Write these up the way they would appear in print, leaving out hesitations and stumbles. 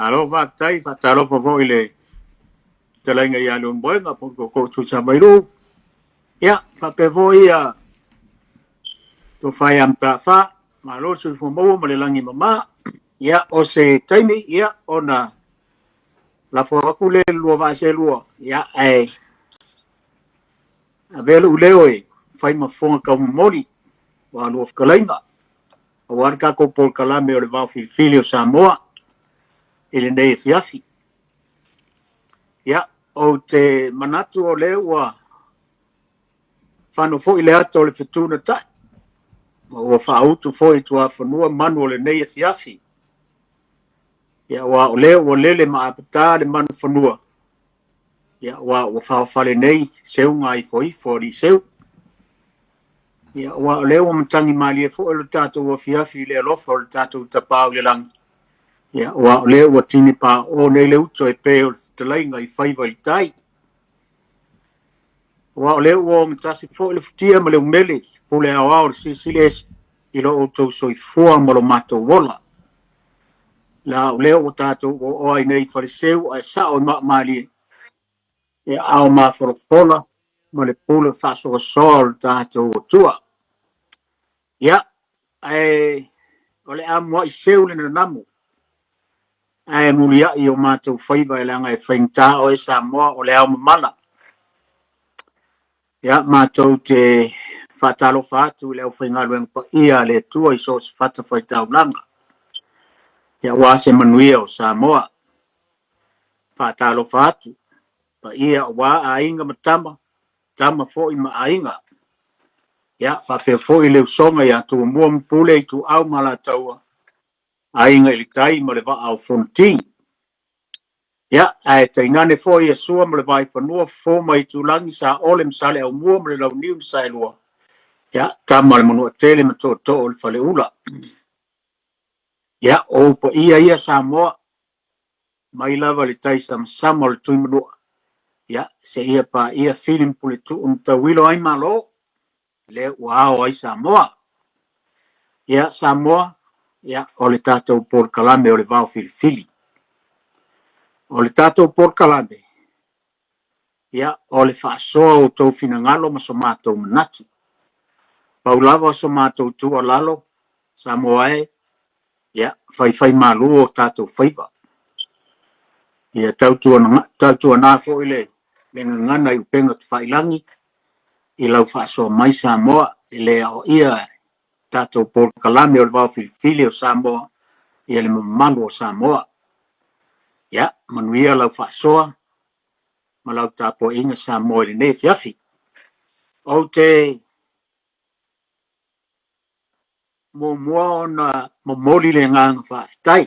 alo va tai va talo fo ile te lenga ia lun boenga po ko tu sa bairu ya fa pe vo ia to fai am ta fa ma lo su fo mo mo le langi mama ya o se taimi ya ona la fo ku le lo va se lo ya ai avelo leo e fai ma fo ka mori wa lo ka lenga o war ka ko por kala me o le va fi filio Samoa ele nei fiafi ya o te manatu o le wa fano fo ile ato le fituna ta o fa auto fo i tua fanua manu le nei fiafi ya wa o lele ma apata le manu fanua ya wa o fa fale nei seu ngai fo di seu ya wa le o mtangi mali fo le tato o fiafi le lo fo le tato tapa le lang ya wa le o tini pa o nei le uto e pe o te lai ngai fai vai tai wa le o mtasi fo le futia ma le umele po le awa o sisiles i lo o tau soi fua ma lo mato wola la le o tato o ai nei fariseu ai sa o mali e ao ma fola ma le pule faso sol tato o tua ya ai o le amo i seu le namu ai mulia i o mato faiva e langa e fainta o e Samoa o le ao mala ya mato te fatalo fatu le o fainga luen pa ia le tua i so se fata faita langa ya wase manuia o Samoa fatalo fatu pa ia wa ainga matama tama fo i ma ainga ya fa pe fo i le songa ya tu mo mpule tu au mala taua ainga i tai ma le va au fonti ya ai te ngane fo i sua ma le vai fanua fo mai tu langi sa ole msale au mua ma le lau niu sa lua ya tama le manu tele ma to o le fale ula ya o po ia Samoa mai lava le tai sama le tui manua ya se ia pa ia feeling pule tu ta wilo ai malo le wow ai Samoa ya Samoa ya o le tatou por kalame o le vau filifili o le tatou por kalame ya o le faasoa o tou finagalo ma so matou manatu paulava o so matou tua lalo Samoa e ya fai malu o tatou faiva ia tautua na fo ile le ngana i penga tu failangi i lau faasoa mai Samoa le o ia tatou por kalame o le vau filifili o Samoa ia le mamalu o Samoa ya manuia lau faasoa ma lau tapo inga Samoa le nei fiafi o te mua ona momoli le nganga faafetai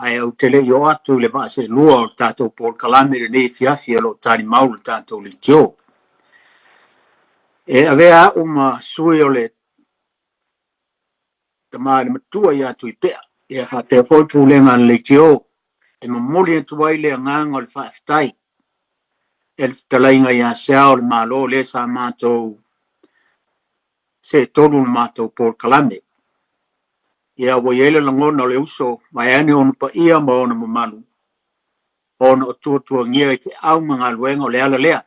ai au te le o atu le vaase lua o tatou por kalame le nei fiafi alo tani mau le tatou le tio e avea uma sui o le tama le matua ia tu i pea ia ha te foi pulenga le tio e mamoli atu ai le nganga o le faafetai e le talainga ia sea o le malo le sa matou se tolu le matou por kalame ia wo yele langona le uso mai ane ona pa ia ma ona mamalu ona o tua ngia i te au mga luenga o le ala lea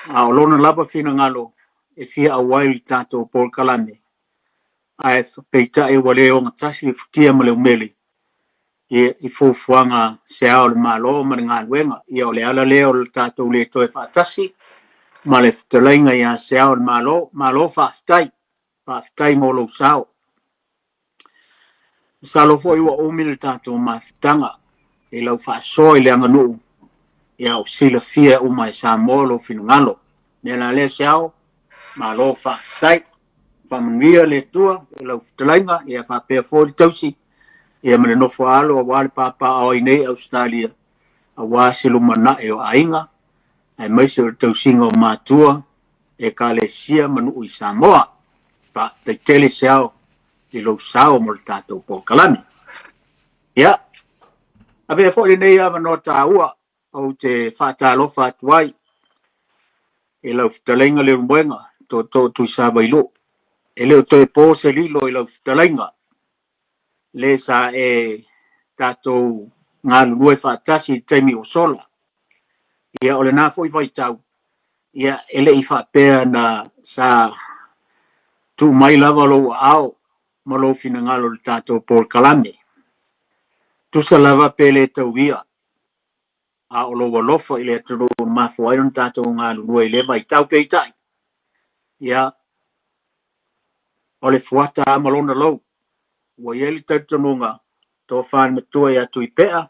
a o lona lava fina ngalo e fia a waili tatou por kalame ai peita e wale o ngatasi le futia ma le umele i fufuanga se ao le malo ma le ngā luenga ia o le ala lea o le tatou le toe whaatasi ma le futalainga ia se ao le malo whaafitai mo lo sao salo fo i wa umile tatou mafitanga e lau whaasoa i le anganu ia o sila fia umai Samoa lo finangalo ne la le se ao malo whaafitai whamanuia le tua e lau futalainga ia whapea fo i tausi ia mene nofo alo a wale papa o i nei Australia a wasilu mana e o ainga ai maise o tausinga o matua e ka le sia manu i Samoa pa te tele se ao i lo sao mo le tatou por kalame ia ave fo le nei ava no taua o te whaatalofa atuai e lau fitalenga le rumwenga to tu saba ilo e leo toe po se lilo i lau fitalenga le sa e tātou ngā lulue whaatasi taimi o sola. Ia ole nā fwoi vai tau. Ia ele I whaapea na sa tu mai lava lo ao ma lo fina ngalo le tātou Paul Kalame. Tusa lava pele tau ia. A o lo walofa ile aturo mafu airon tātou ngā lulue ile vai tau peitai. Ia ole fuata amalona lau. Wa yeli tautanunga tō whāne matua ia tui pea.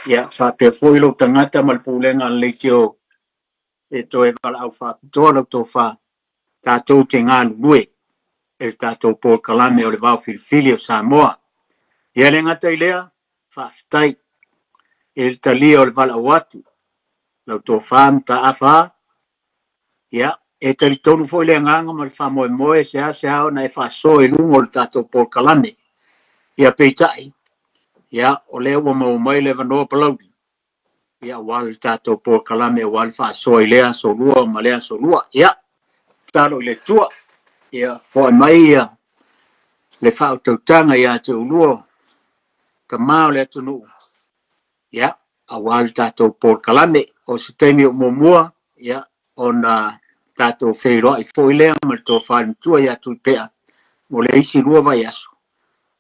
Ia whapea fwoi lo tangata malpulenga leitio e tō e wala au whapitoa lau tō whā tātou te ngā lulue. E tātou Paul Kalame o le wau filifili o Samoa. Ia le ngata I lea, whaafitai. E le talia o le wala au atu. Lau tō whām ta awha. Ia, e tali tonu fwoi le nganga ma le whamoe moe se ao na e whaaso e lungo o le tātou Paul Kalame. Ia peitai. Ia, o le ua maumai le wanoa palaudi. Ia, wale tātou Paul Kalame wale whaaso I lea solua ma lea solua. Ia, talo I le tua. Ia, fwoi mai ia. Le whao tautanga ia te ulua. Ka mao le atunu. Ia, a wale tātou Paul Kalame. O se teimi o mua. Ia, o na tātou wheiroa I fwoi lea ma le tō whaimtua ia tui pea. Mo le isi rua vai aso.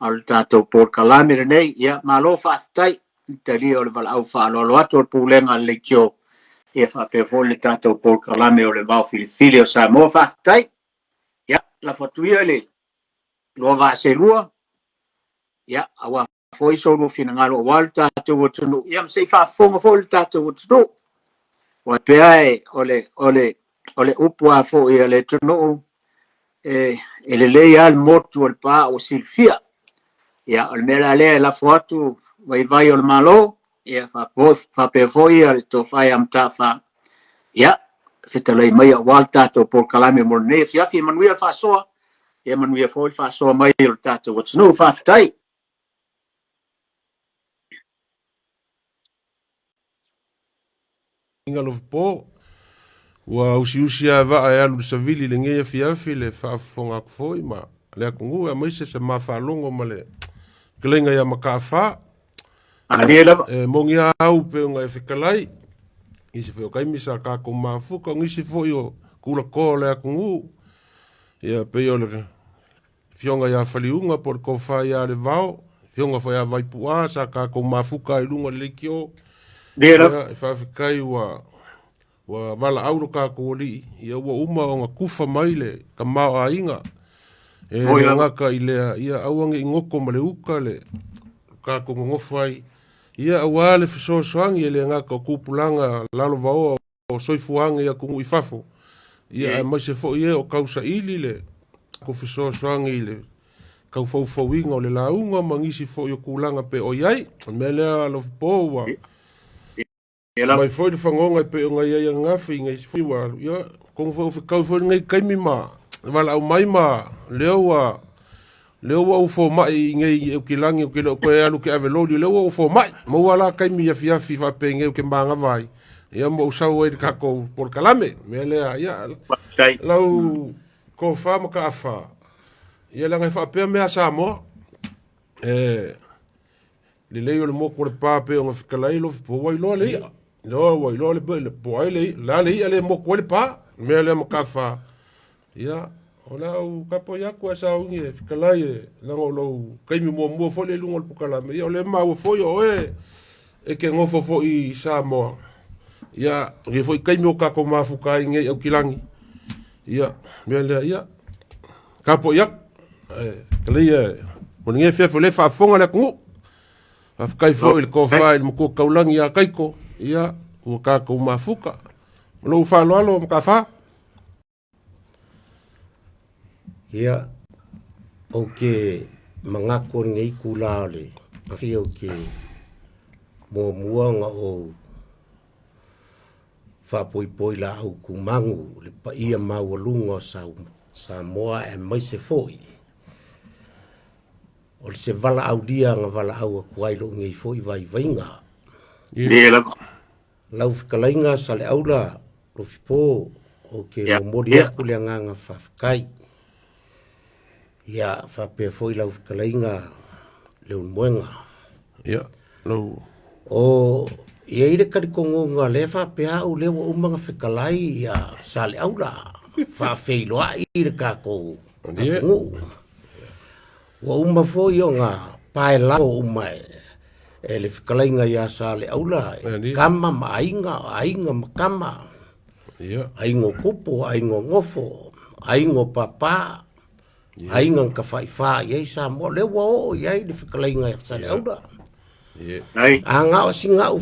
Al tātou Paul Kalame renei. Ia, malo whaafitai. Tali o le wala au whaalolo atu o pūlenga le tio. Ia whapea fwoi le tātou Paul Kalame o le wau filifili o Samoa whaafitai. Ia, la whatuia le. Loa va se lua. Ia, awa foi solo fina ngalo wal tātou o tunu. Ia, msei whaafonga fwoi le tātou o tunu. Wa peae ole upua fwoi le tunu. Le lei al motu o le pā o silfia. Ia, ole mera lea la fuatu. Vai o le malo. Ia, whapea fwoi le tō whai am tāwha. Ia, whitalei mai a wal tātou Paul Kalame mo ne fiafi manuia whaasoa. Ia manuia fwoi whaasoa mai o le tātou o tunu whaafitai. Inga lofu po, wa usi va a alu sa vili le ngeia fiafi le whaafonga kufoi ma le akungu a maise se mawhalongo ma le kelenga ia makawha. Mongi au pe unga e whikalai. Isi wheo kaimisa kako mafuka, ngisi fwoi o kula ko le akungu. Ia pe o le fionga ia whaliunga por ko whai a le vao. Fionga whai a vaipua sa kako mafuka I lunga le kio. Ia e whawhikai wa wala auro kako oli. Ia ua uma o ngā kufa mai le ka mao a inga. E le ngaka I lea ia auange I ngoko ma le uka le kako ngofai. Ia awale fiso soangi ele ngaka o kupulanga lalo vao o soifuange ia kungu I fafo. Ia mai se fo ia o kausa ili le ko fiso soangi le kau fau inga o le launga mangisi fo i o kulanga pe o iai. Melea alo po wa. Mai foi de fangonga pe o ngai ia ngafi ngai fui wa. Ia kong fo kau fo ngai kaimi ma. Wala au mai ma leo wa ufo mai ngai o kilangi o kilo ko alu ke avelodi leo wa ufo mai mo wala kaimi ia fiafi fa pe ngai o ke manga vai ia mo usau e kako Paul Kalame melea ia lau ko fa mo ka fa ia la ngai fa pe me Samoa le leo le mo ko le pa pe o ngai lo po wai lo le wai lo le po ai le la le ia le mo ko le pa melea mo ka fa ia Ola u kapo yaku asa ungi e whikalai e lango lau kaimi mua fole lungo le Pukalame. Ia ole mau foi o e ke ngofo fo I Samoa. Ia nge foi kaimi o kako mafukai nge au kilangi. Ia mea lea ia kapo yak. Kalei e mo nge fia fole whaafonga le kungu. Whaafukai fo I le kofa I moko kaulangi a kaiko. Ia ua kako mafuka. Lo whaaloalo mkawha. Ia o ke mangako ngei kula le afi o ke muanga o whapoi la au kumangu le pa ia maualunga Samoa e mai se foi o le se vala au dia nga vala au a kuailo ngei foi vai vainga lau whikalainga sa le aula lo fipo o ke momori aku le nganga whafkai Ia whapea foi lau whikalainga leun moenga. Ia, lau. O ia ire karikongonga le whapea o le wa umanga whekalai ia sale aula. Whawheiloa ire kako. Ia. Wa umma fo i o ngā pae lao umai. E le whekalai ngai ia sale aula. Kama ma ainga ma kama. Ia. Aingo kupo, aingo ngofo, aingo papa. Ainga ka whaiwha iei sa mo le wa o iei le whekalai ngai sale aula. Anga o singa u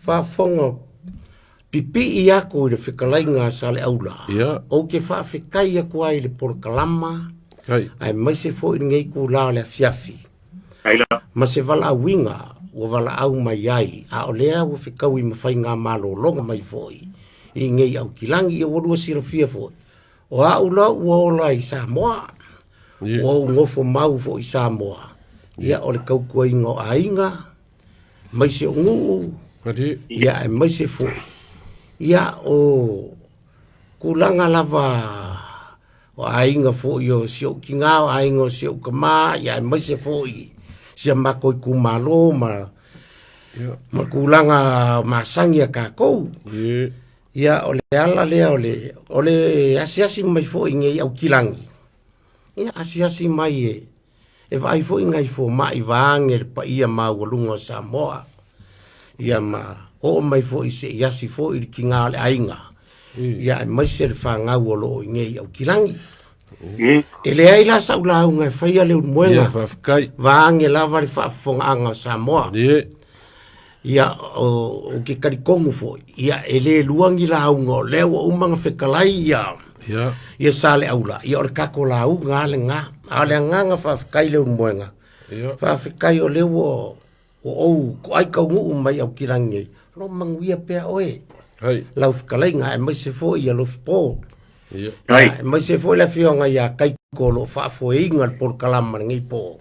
whafonga pipi i ako i le whekalai ngā sale aula. O ke whawhekai ako ai le porokalama. Ai mai se fo i ngei ku la le fiafi. Ma se vala winga o vala au mai ai. A o lea o whikau i mawhai ngā malo longa mai foi. I ngei au kilangi i o warua sira fia foi. O a ula ua ola i Samoa. O ngofo mau fo i Samoa. Ia o le kaukua ingo a inga. Mai se o nguu. Ia e mai se fo. Ia o kulanga lava o ainga fo i o sio ki ngā o ainga o sio ka maa. Ia e mai se fo i. Sia mako i kumalo ma kulanga masangi a kākou. Ia o le ala lea o le asiasi mai fo i ngei au kilangi. Ia asiasi mai e vai fo i ngai fo mai vaange le pa ia maualunga Samoa. Ia ma o mai fo i se iasi fo i ki ngā le ainga. Ia e mai se le whangau o lo i ngei au kilangi. E le ai la saula au ngai whaia leo muenga. Vaange lava le whaafonga anga Samoa. Ia o ke karikongu fo. Ia e le luangi la au ngō leo o umanga whekalai ia. Ia sale aula. Ia o le kako la au ngā le ngā. A le ngā ngā whaafikai leo muenga. Whaafikai o leo o au ko ai kaungu mai au kirangi. Lo manguia pea oe. Lau whekalai ngā e mai se fo ia lo fpo. Mai se fo la fionga ia kai kolo whaafo e inga le porkalama ngai po.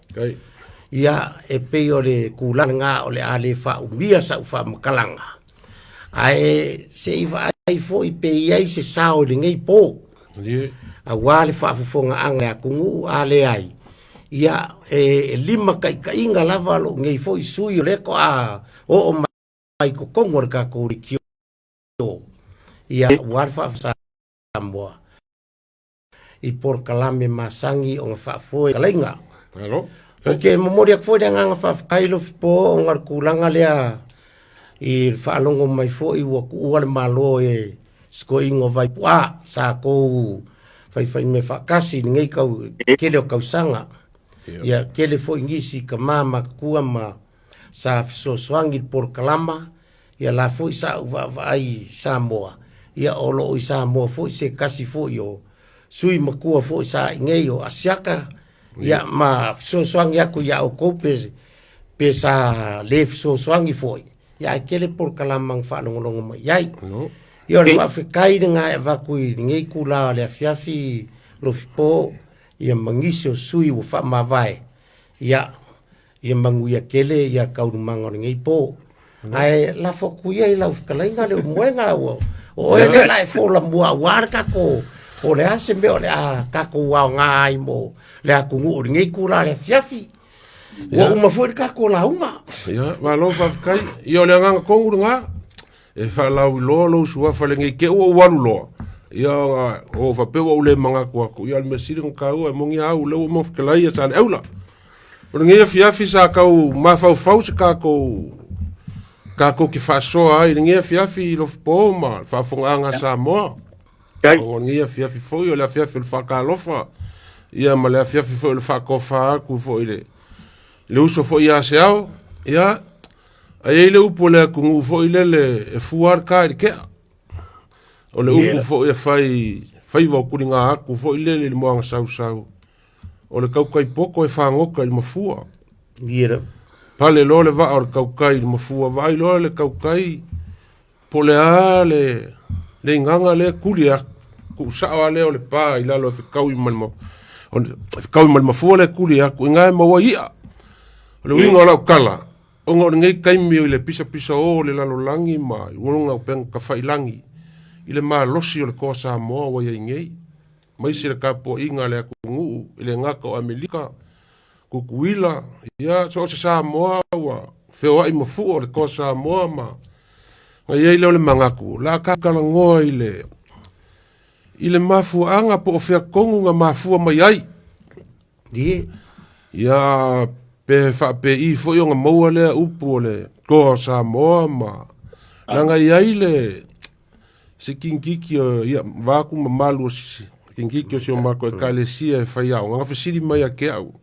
Ia e pei o le kulanga o le ale wha umia sa uwha makalanga. Ae se iwa ai fo i pei ai se sao le ngai po. A wale whaafufonga anga a kungu ale ai. Ia e lima kai ka inga lava lo ngai fo i sui o leko a o mai ko kongo le kako uri kio. Ia wale whaafasa moa. I porkalame masangi o ngā whaafoe kalenga. Ok, mamori ak foi ngā whaakai lo fipo o ngā kulanga lea i whaalongo mai fo i ua kuua le malo e skoingo vai pua sa kou whai me whaakasi ni ngai kau kele o kausanga. Ia kele fo ingisi ka mama kua ma sa fisoswangi porkalama ia la fo i sa vai Samoa. Ia olo i Samoa fo i se kasi fo i o sui makua fo i sa ngei o asiaka. Ia ma fisoswangi aku ia o kope pe sa le fisoswangi foi. Ia kele porkalamang whaalongolongo mai iai. Ia le whaafikai ngā e wakui ngei kula le afiafi lo fipo. Ia mangisio sui o whaamawai. Ia manguia kele ia kaurumanga ngei po. Ai la fokuia i lau whikalainga leo muenga o. O ele la e fola mua warka ko. O le ase meo le a kako wao ngā mo. Le a kungu o ngei kula le afiafi. Wa uma foi kako la uma. Ia, ma lo whaafikai. Ia o le anganga konguru ngā. E whaalau loa lo sua whale ngei ke ua walu loa. Ia o whapewa ule mga kuaku. Ia le mesiri ngā e mongi au leo mo whikalai a sale eula. O ngei afiafi sa kau mawhau se kako ki whaasoa ai. Ngei afiafi lo fipo ma whaafonga anga Samoa. O ngei afiafi foi o le afiafi le whakalofa. Ia ma le afiafi foi le whakofa aku foi le uso foi a se au. Ia ai le upo le kungu foi le fuar ka i kea. O le upo foi fai wa kuringa aku foi le moanga sau. O le kaukai poko e whangoka i mafua. Gira. Pale lo le va o le kaukai i mafua. Vai lo le kaukai po le a le inganga le kulia. Ku sao le o le pa i lalo e kau i malma. O kau i malma fua le kulia. Ku inga e maua ia. O le winga o lau kala. O ngā ngei kaimi o le pisa o le lalo langi ma. I urunga o penga ka whai langi. I le maa losi o le koa Samoa wa ia ngei. Mai se le kapo inga le aku ngu. I le ngaka o Amerika. kukuila ia so se Samoa wa feo ai mafu o le ko Samoa ma ngai ai le mangaku la kakala ngoa ile mafu anga po o fea kongu nga mafu mai ai ia pe fa pe I fo yo nga maua le upu le ko Samoa ma langa ai le se kinkiki ia vaku ma malu kinkiki o se o mako e kalesia e fai au nga fasiri mai a ke au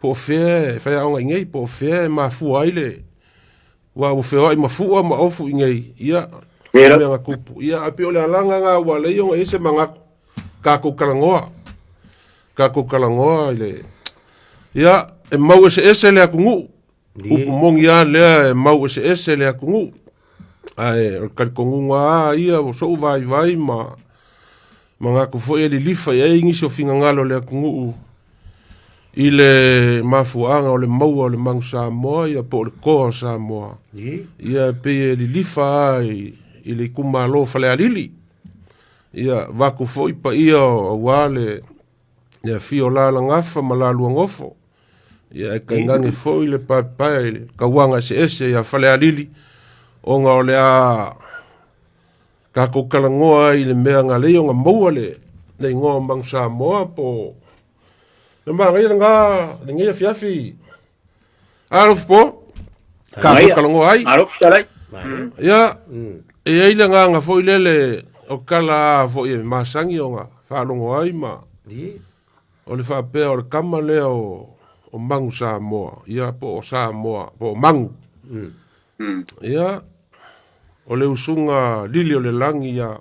po fe fai au ngai po fe mafu ai le wa o fe ai mafu ma ofu ngai ia nga kupu ia ape ole alanga nga wa le yo ese manga ka ko kalangoa ile ia e mau ese le akungu upu mongi a le e mau ese le akungu ai o kalkongunga ia o so vai ma manga ku foi ele lifa ia ingi so finga ngalo le akungu ile mafuanga o le mau o le mangu Samoa ia po le ko Samoa ia pe ele lifa ai ile kumalo fale alili ia vaku foi pa ia o wale ia fio la ngafa malalu ngofo ia kangange foi le papai kawanga se ia fale alili o nga ole a ka ko kalangoa ile mea nga leo nga maua le ngoa mang Samoa po le ma nga ngia fiafi aruf po ka ko kalangoa ai aruf talai ia e ile nga foi lele o kala foi masangi o nga fa longo ai ma o le fa pe o kama le o mang Samoa ia po Samoa po mang ia o le usunga lili o le langi ia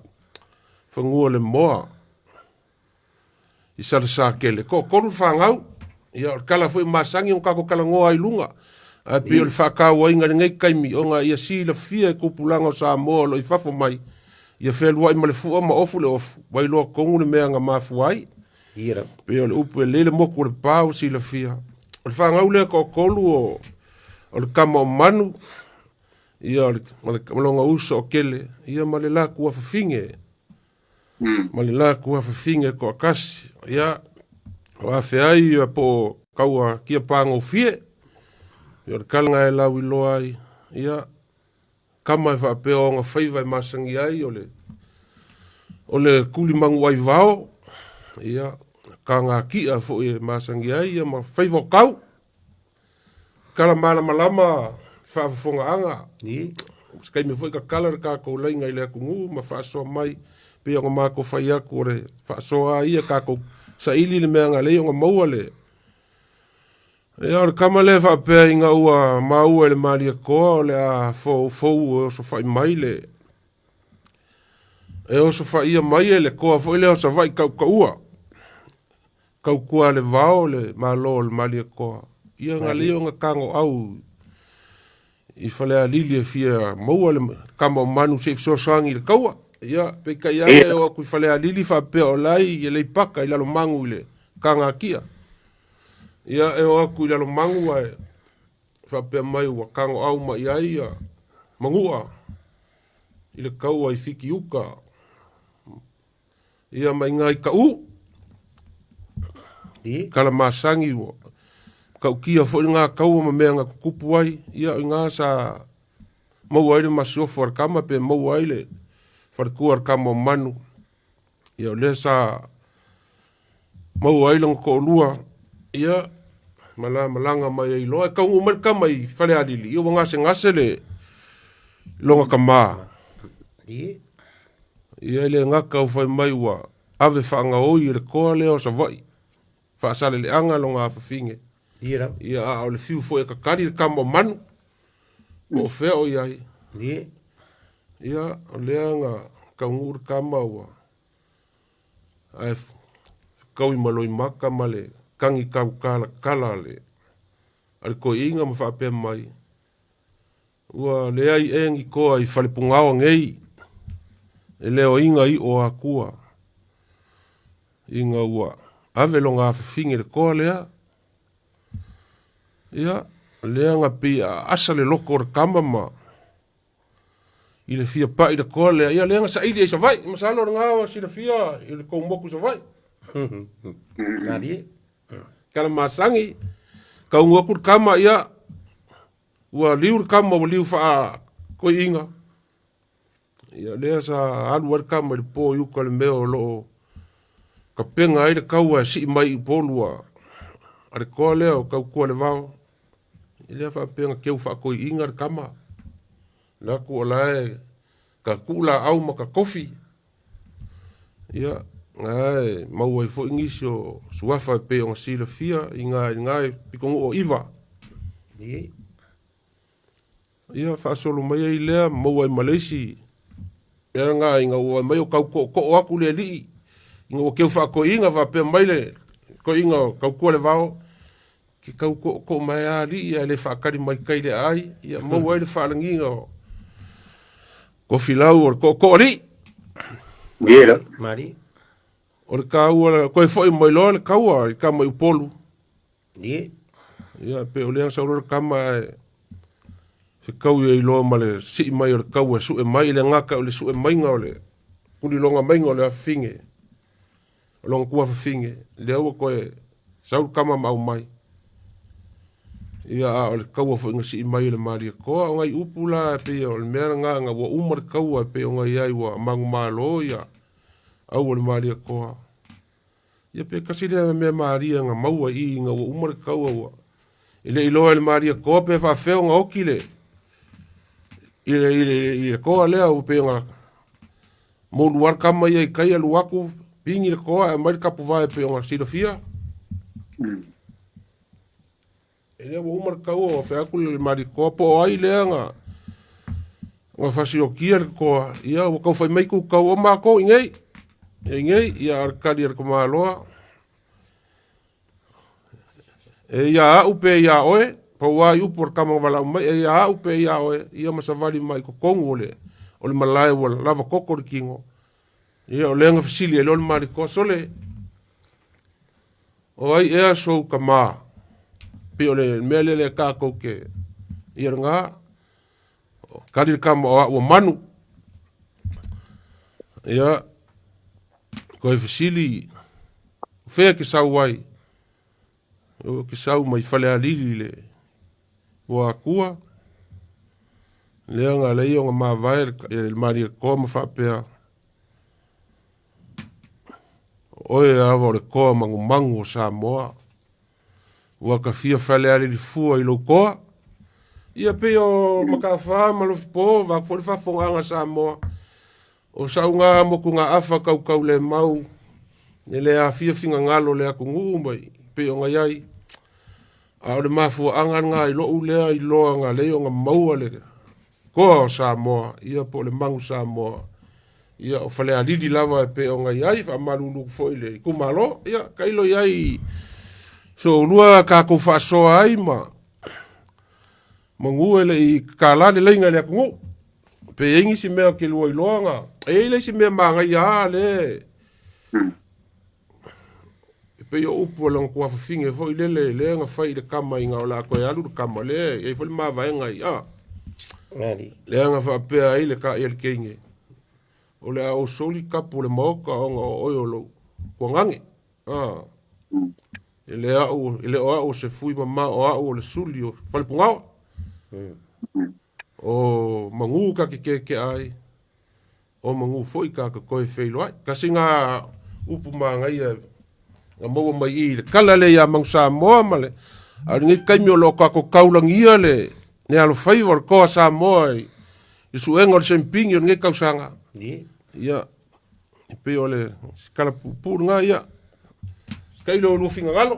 whangua le moa i sa kele ko koru whangau ia o kala foi masangi o kako kala ngoa i lunga a pi o le whakau a inga ngai kaimi o nga ia si la fia e kupulanga o Samoa lo i whafo mai ia whelua i male fua ma ofu le ofu wai loa kongu le mea nga mafu ai pi o le upu e lele moku o le pāu si la fia o le whangau le ko kolu o le kama o manu ia malonga uso o kele ia male la kua fafinge male la kua fafinge ko akasi ia o afe ai ia po kaua kia panga o fie ia o kalanga e lau i loa ai ia kama e whapea o ngā whaiva e masangi ai o le kuli mangu ai vao ia ka ngā kia fo e masangi ai ia ma whaiva o kau kala malama whaafafonga anga. Skai me foi ka kala ka ko lainga ile kungu ma whaasoa mai pe o ngā ko whai aku ore whaasoa ia ka ko sa ili le mea ngā le o ngā maua le. E ar kamale whapea inga ua maua le maria koa o le a fou o so whai mai le. E o so whai ia mai le koa fo ile o sa vai kau ua. Kau kua le vao le malo le maria koa. Ia ngā le o ngā kango au I whale a lili e fia maua le kama o manu se ifso sangi le kaua. Ia, pe ka ia e o kui whale a lili whapea o lai i lei paka I lalo mangu I le kanga kia. Ia e o aku I lalo mangu ai whapea mai ua kango au mai ai a mangua I le kaua I fiki uka. Ia mai ngai ka u. Kala masangi ua. Kau kia fo ngā kaua ma mea ngā kukupu ai, ia o ngā sa mau aile masiofo ar kama pe mau aile wharkua ar kama o manu. Ia o le sa mau aile ngā lua, ia malanga mai ai loa, kau umar kama I whale alili, ia o ngase le longa ka maa. Ia le ngā kau whai mai ua ave whaanga oi le koa leo sa vai, whaasale le anga longa awhawhinge. Ia a o le fiu fo e kakari le kama o manu. O fea o iai. Ia o lea ngā kaungur kama ua. Ai kau I maloi maka ma le kangi kau kala le. Ale ko inga ma whapea mai. Ua lea I engi koa I whalepungao ngei. E leo inga I o akua. Inga ua. Ave lo ngā whiwhinge le koa lea. Ia, lea ngā pia asa le loko re kama ma. I le fia pa I le koa lea. Ia lea ngā sa ili e sa vai. Masalo re ngāwa si le fia I le kou moku sa vai. Nari. Kala masangi. kaunga kur kama ia ua liu kama ua liu faa ko inga ia lea sa alu ar kama le po yuka le meo lo ka penga ai le kaua si mai polua are ko leo kau ko le vao ia fa penga keu fa ko inga le kama la ko lae ka kula au ma ka kofi ia ai mau ai fo ingisio suafa pe on sila fia inga pikongo o iva ia fa solo mai ai lea mau ai Malaysia ia nga inga o mai o kau ko aku le li inga o keu fa ko inga va pe mai le ko inga kau ko le vao ki kau ko mai ali ia le fa kari mai kai le ai ia mau ai le fa langinga ko filau ko ali Gira. Mari. O le kaua, koe foi mai loa le kaua, i kama i polu. Ie. Ia, pe o leang sauro le kama e, se kau i loa ma le si mai o le kaua, su e mai le ngaka o le su e mainga o le, kuli longa mainga o le afinge, o longa kua fafinge, le aua koe, sauro kama mau mai. Ia, o le kaua foi nga si mai o le maria koa, o ngai upula, pe o le mea nga wa umar kaua, pe o ngai ai wa mangu malo, ia, au o le maria koa. Ia pe kasi lea mea maria nga maua i nga wa umar kaua wa. Ile iloa le maria koa pe fa feo nga oki le. Ile koa lea u pe nga mouruar kama ia i kai alu waku pingi le koa e mai kapu vai pe nga silofia. Ile wa umar kaua o fe aku le maria koa po ai lea nga nga fasi o kia le koa. Ia wa kau fai mai ku kau o mako ingei. Ingei, ia arkadi ar kumaloa. E ia au pe ia oe, pa wai upor kama wala mai, e ia au pe ia oe, ia masavali mai ko kongu o le malai wala lava koko le kingo. Ia o lenga fasili e lolo mari ko sole. O ai ea sou kama, pe o le mele le kako ke, ia nga, kari kama o manu. Ia, koe fasili fea ke sau wai o ke sau mai fale alili le wa kua leanga le ionga ma vai el maria koma fa pea oe ava le koa mangu o Samoa wa ka fia fale alili fua i lo koa ia pe o makafa malofipo va fole fa fonganga Samoa o saunga mo ku nga afa kau le mau le a fia finga ngalo le aku ngu mai pe o ngai ai a o le mafu anga nga i lo ule i lo nga le o nga mau le ko Samoa ia po le mangu Samoa ia o fale a lidi lava pe o ngai ai fa malulu foi le ku malo ia kailo ai so lua ka ko fa so ai ma mangu ele i kala le lenga le aku ngu pe ingi si mea ke lua i loanga. E le si mea manga ia le. Pe yo upo lang kua fafinge fo i lele le nga fai de kama inga o la koe alu de kama le. E fo le maa vaenga ia. Le nga fa pea i le ka i le keinge. O le au soli kapu le maoka o nga o oiolo. Kua ngange. E le o au se fui mama o au le suli o fale pungawa. O mangu ka ke ai o mangu foi ka koe feilo ai kasi nga upu manga ia nga mo mai i le kala le ia mang Samoa male a ngi kai mi lo ka ko kaulangia le ne alo favor ko Samoa i su engol semping ngi kausanga ia pe ole kala pu nga ia kai lo lu finga ngalo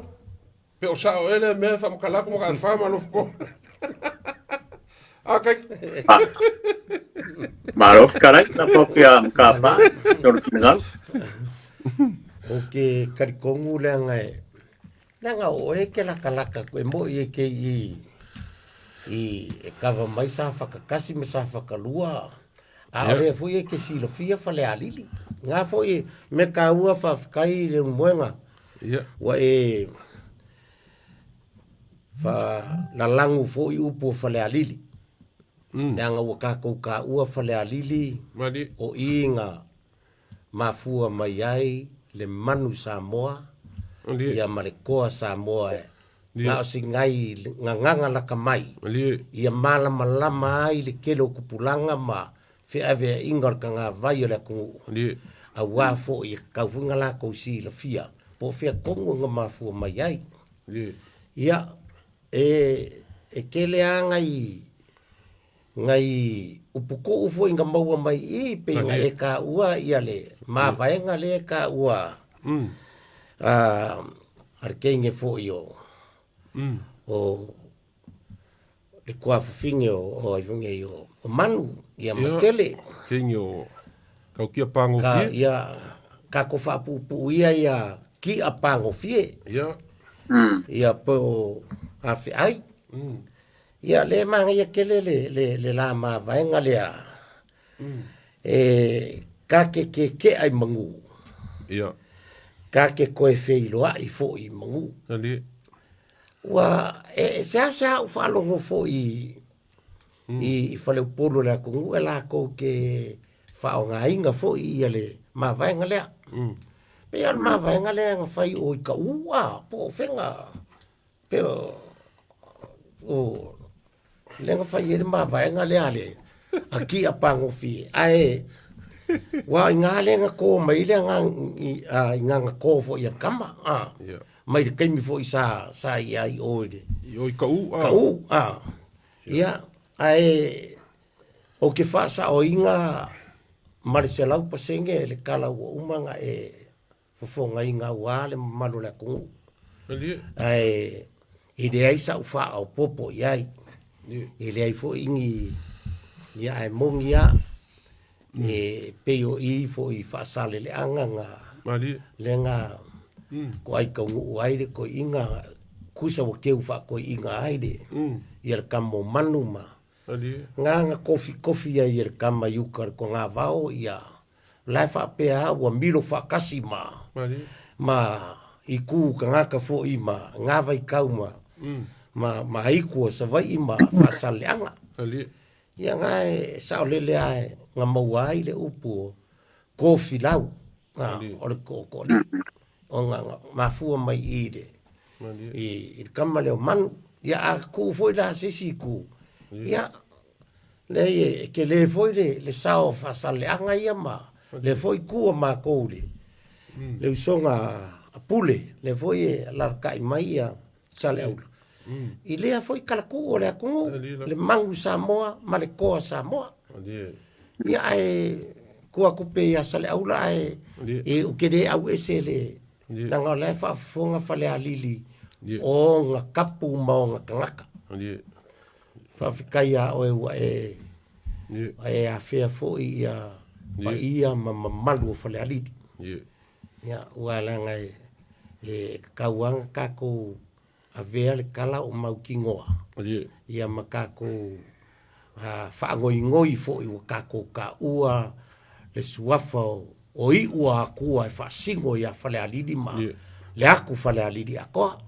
pe o sa ele me fa kala ko ka fa ma lo ko Okay. Marof carai, na propia capa, no final. Okay, karikongu langa o ke la kalaka ko mo e ke i kava mai sa fakakasi me sa fakalua. A ore foi ke silofia fale alili. Nga foi me ka ua fa kai le moenga. Wa e fa la langu foi upo fale alili. Nanga waka ko ka ua fale alili o inga mafua mai ai le manu Samoa ia malekoa Samoa nga o singai nganga la kamai ia malama ai le kelo kupulanga ma fe ave ingal kanga vai le ku a wa fo i ka funga la ko si la fia po fe kongo nga mafu mai ai ia e kele anga ngai upuko ufo inga maua mai I pe nga e ka ua ia le ma vaenga le ka ua arkeinge fo io o le kua finge o ifunge io o manu ia matele kinge o kau kia pango fie ia ka ko fa pu ia ki a pango fie ia po afi ai ia le manga ia kele le la ma vaenga le ka ke ai mangu ia ka ke koe fei loa I fo I mangu wa sa u fa longo fo I fale polo la kongu la ko ke fa o nga inga fo I le ma vaenga le pe al ma vaenga le nga fai o ka ua po fenga pe o lenga fai ele ma vaenga le ale aki a pango fi ai wa nga lenga ko mai le nga ko fo ia kama mai ke mi fo sa ia I ode oi ka ia ai o ke fa sa o inga Marcelo pasenge le kala o umanga fo nga inga wale malu la ku ai idea sa ufa o popo yai ele ai fo ingi ia ai mongia peo I fo I fa sale le anga lenga ko ai ka ngu ai de ko inga kusa o ke ufa ko inga ai de ia kamo manuma nga kofi ia ia kama yukar ko nga vao ia la fa pea wa milo fa kasima ma iku ka nga fo I ma nga vai kauma ma iku sa vai ma fa saleanga ia nga sa lele ai nga mawai le upu kofi lau o le ko o nga mafua mai ide I kama le man ia ku foi da sisi ku ia le ke le foi le sao fa saleanga ia ma le foi ku ma ko le usonga pule le foi la kai mai ia sale I lea foi kalaku o le akungu le mangu Samoa ma le koa Samoa ia kua kupe ia sale aula o kede au ese le nanga le fa fonga fale alili o nga kapu ma o nga kangaka fa fikaya o a fea fo ia pa ia ma malu fale alili ia wala nga kawanga kako a vea le kala o maukingoa ia makako whaangoi fo I kako ka ua le suafa o I ua kua whaasingo ia whale alidi ma le aku whale alidi a koa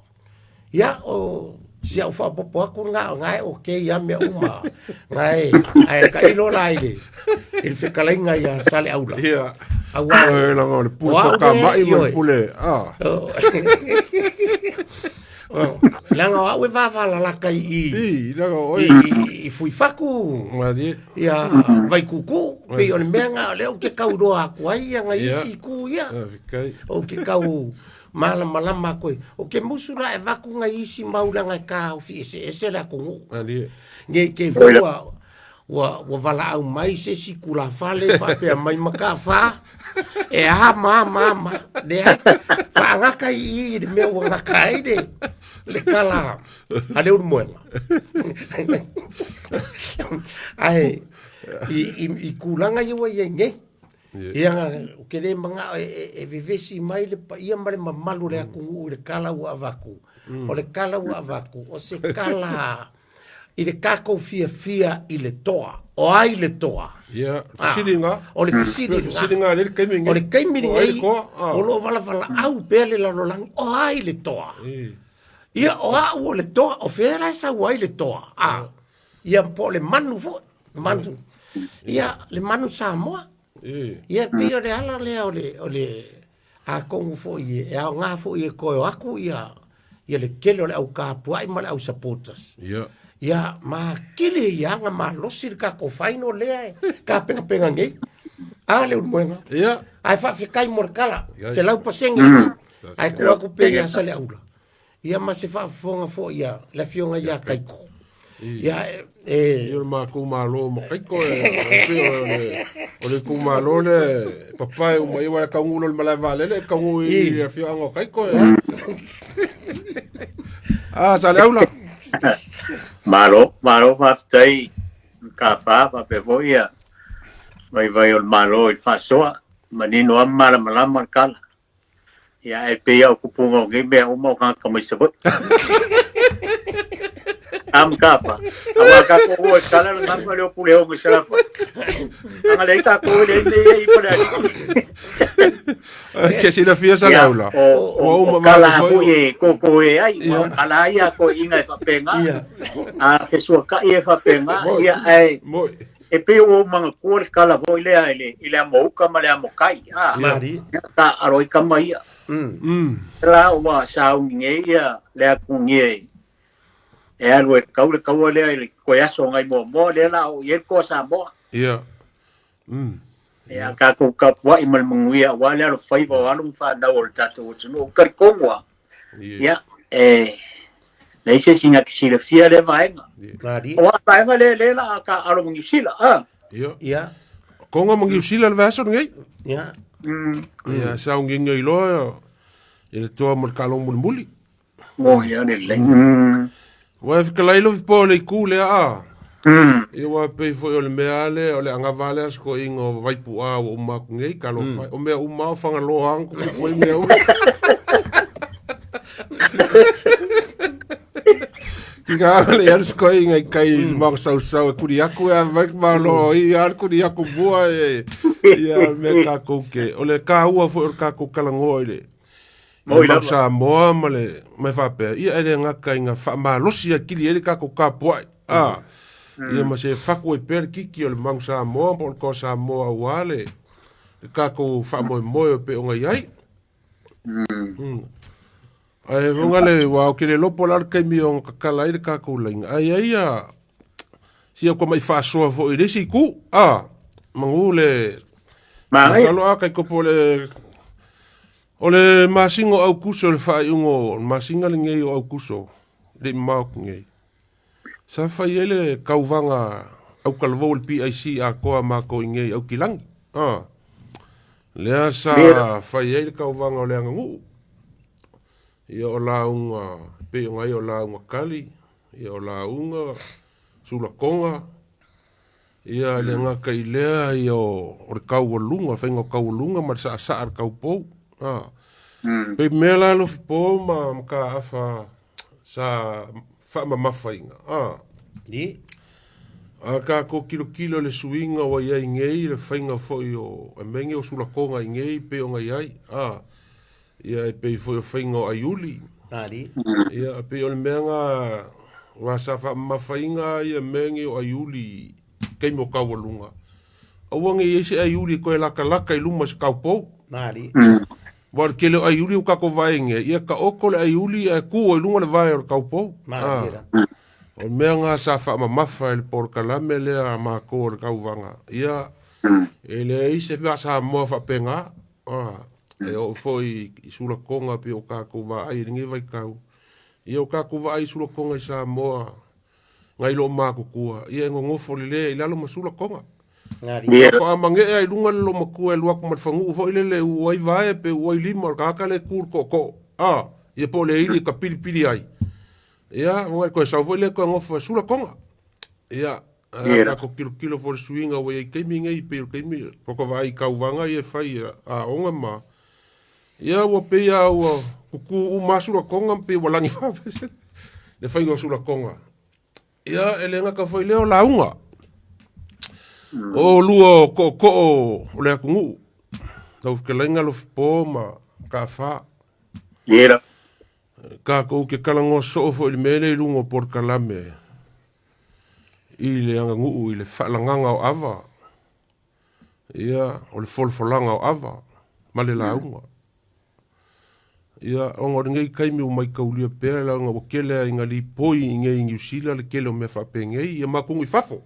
ia o sia ufa popo aku ngai o ke ia mea uma ngai ai ka ilo laile il whekalainga ia sale aula awa langa le pule ka mai mo pule langa wa we va la kai I fui faku ia vai kuku pe on menga le o ke kaudo aku ai nga isi ku ia o ke kau malama ko o ke musula e vaku nga isi maulanga ka fi ese la ku nge ke wa vala au mai se sikula fale fa pe mai maka fa mama de fa nga kai de me wa kai de le kala ale un moenga ai I kulanga iwa nge ia o ke le manga vivesi mai le pa ia mare mamalu le aku le kala wa avaku o le kala wa avaku o se kala I le kako fia I le toa o ai le toa ia silinga o le silinga le kaiming o le kaiming o lo vala au pele la rolang o ai le toa ia o le toa o fera sa wai le toa ia po le manu fo manu ia le manu Samoa ia pio le ala le o le a kongu fo ia nga fo ia ko aku ia ia le kele o le au kapuai ma le au supporters Ia. ia makili ianga malosi le kakofaina o lea ka penga ngei a le unuenga Ia. ai whawhikai mo le kala Ia. se lau pasengi ai kua ku pe ia sa le aula ia ma se whafonga fo ia le fionga ia kaiko ia Ia le mā kumalo ma kaiko o le kumalo le papai o mai wa kaungulo le malai vale le kaungu i le fionga kaiko sa le aula Malo whaftai ka wha pe voia vai o malo i whasoa manino amara malama kala ia e pe au kupunga o ngebe o mau ka mai sabot am kapa awa ka ko kala na ma le pule o ngisala fa anga le ka ko le i pole ke si na fia sa le aula o kala ko e ai ala ia ko inga fa penga a ke so ka e fa penga ia ai e pe o manga ko kala vo ile ile mo ka ma le mo kai mari ta aroi ka mai la o wa sa nge ia le ku nge e alu e kau le ko aso ngai mo le la o ye ko sa mo ia ya ka ko ka wa i mal mungia wa le fai ba alu fa da o tatu no kar ko wa ya le se singa ki si le fia le vai mari o va le la ka alu mungi sila ia konga mangi usila le vaso ngai ia ia sa ngi ngai lo ile to mo kalong muli mo ya le wa fi kalai lo po le ku le ia wa pe fo o le meale o le anga vale asko ingo vai pu a o ma ngai kalo fa o me o ma fanga lo hang ko foi me o Tika le asko inga kai ma sau ku di aku a vai ma lo i ar ku di aku bua ia me ka ko ke o le ka ua fo ka ko kalango ile Mo sa mo male me fa pe ia ele nga ka inga fa ma losi akili ele ka ko ka poi ia ma se fa ko per kiki o le mang sa mo por ko sa mo wale ka ko fa mo pe o nga ai ai vongale wa o ke le lopo lar kai mi on ka la ile ka ko ling ai ia si ko mai fa so fo ile si ku mangule ma salo ka ko pole o le masingo au kuso le fai ungo, masinga le ngei o au kuso, le mauk ngei. Sa fai ele kauvanga au kalvo le PIC a koa mako ngei au kilangi. Lea sa fai ele kauvanga o le angangu. Ia o la unga, pe ngai o la unga kali, ia o la unga, sula konga. Ia le ngaka i lea ia o le kau walunga, whainga o kau walunga, ma sa ar kau pou. Pe mela lo po ma ka afa sa fa ma mafainga ni ka ko kilo le suinga wa ia ngei le fainga foi o mengi o sula konga ngei pe o ngai ia pe foi o fainga o ayuli ali ia pe o menga wa sa fa mafainga ia mengi o ayuli ke mo ka wolunga o wangi ese ayuli ko la kalaka i luma se kaupo ali War kele ayuli ka ko vainge ia ka okole ayuli e ku o lunga le vai o kaupo o menga sa fa ma mafa el por kalame le a ma ko o kauvanga ia ele ise va sa mo fa penga e o foi sula konga pe o ka ko vai ringi vai kau ia o ka ko vai sula konga sa mo ngai lo ma ko kua ia ngofo le ila lo masula konga Ia ko amange ai lunga lo maku e luak mat fangu fo ile le uai vai pe uai lima ka ka le kur ko ia po le ili ka pili ai ia ngai ko sa fo le ko ngofa sula konga ia ka ko kilo for swinga we ke mi ngai pe ke mi ko vai ka uvanga ia fai a onga ma ia wo pe ia wo ku masula konga pe walangi fa le fai go sula konga ia elenga ka foi le o launga O lua ko o le akungu. Tau whakalenga lo fpo ma ka wha. Ia. Ka kou ke kalango soofo ili mele i lungo por kalame. I le anga nguu i le whalanganga o ava. Ia, o le folfolanga o ava. Ma le launga. Ia, ongo ngei kaimi o mai kaulia pēr, la ngā wakele a inga li poi ngei New Zealand, le kele o mea whapengei, ia makungi whafo.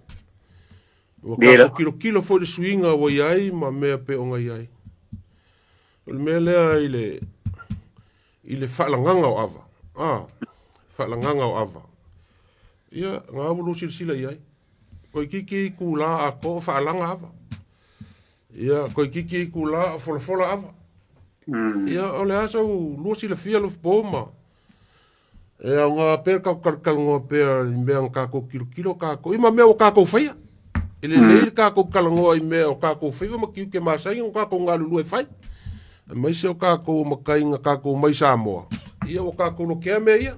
Waka kilo fo de swinga wa iai, ma mea pe o ngai ai. O le mea lea i le whalanganga o ava. Whalanganga o ava. Ia, ngā wulu sila iai. Koi kiki ku la a ko whalanga ava. Ia, koi kiki ku la a fola ava. Ia, o le asa u lua sila fia lufu pōma. Ia, ngā pēr kau karkal ngā pēr i mea ngā kilo kako. Ima mea o kako whaia. Ele le kako kalangoa i mea o kako whaiwa ma kiu ke masai o kako ngā lulu e whai. Mai se o kako makai ngā kako mai Samoa. Ia o kako no kea mea ia.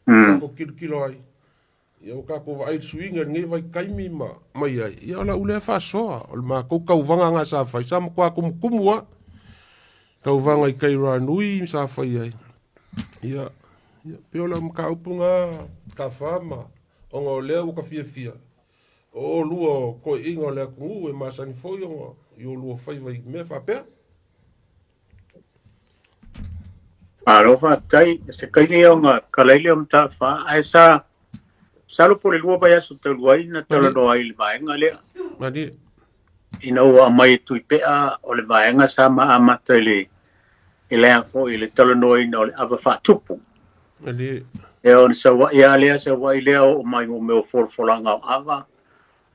Kako kilo ai. Ia o kako wa ai suinga ngai vai kaimi mai ai. Ia la ule whasoa. O le mā kou kauvanga ngā sa whai. Sa makua kumua. Kauvanga i kaira nui sa whai ai. Ia. Peola mka upunga ka whama. O ngā lea o ka fia. O lua ko inga le kungu e masani foi o yo lua fai vai me fa pe. Aloha tai se kaini o nga kalaile o mta fa aisa salo por el lua vai su te luai na te lo ai le vaenga le. Madi. Ina o mai tu pea o le vaenga sa ma amata le ele afo ile talo noi no le ava fa tupu. Madi. E on sa wa ia le sa wa ile o mai mo me forfolanga ava.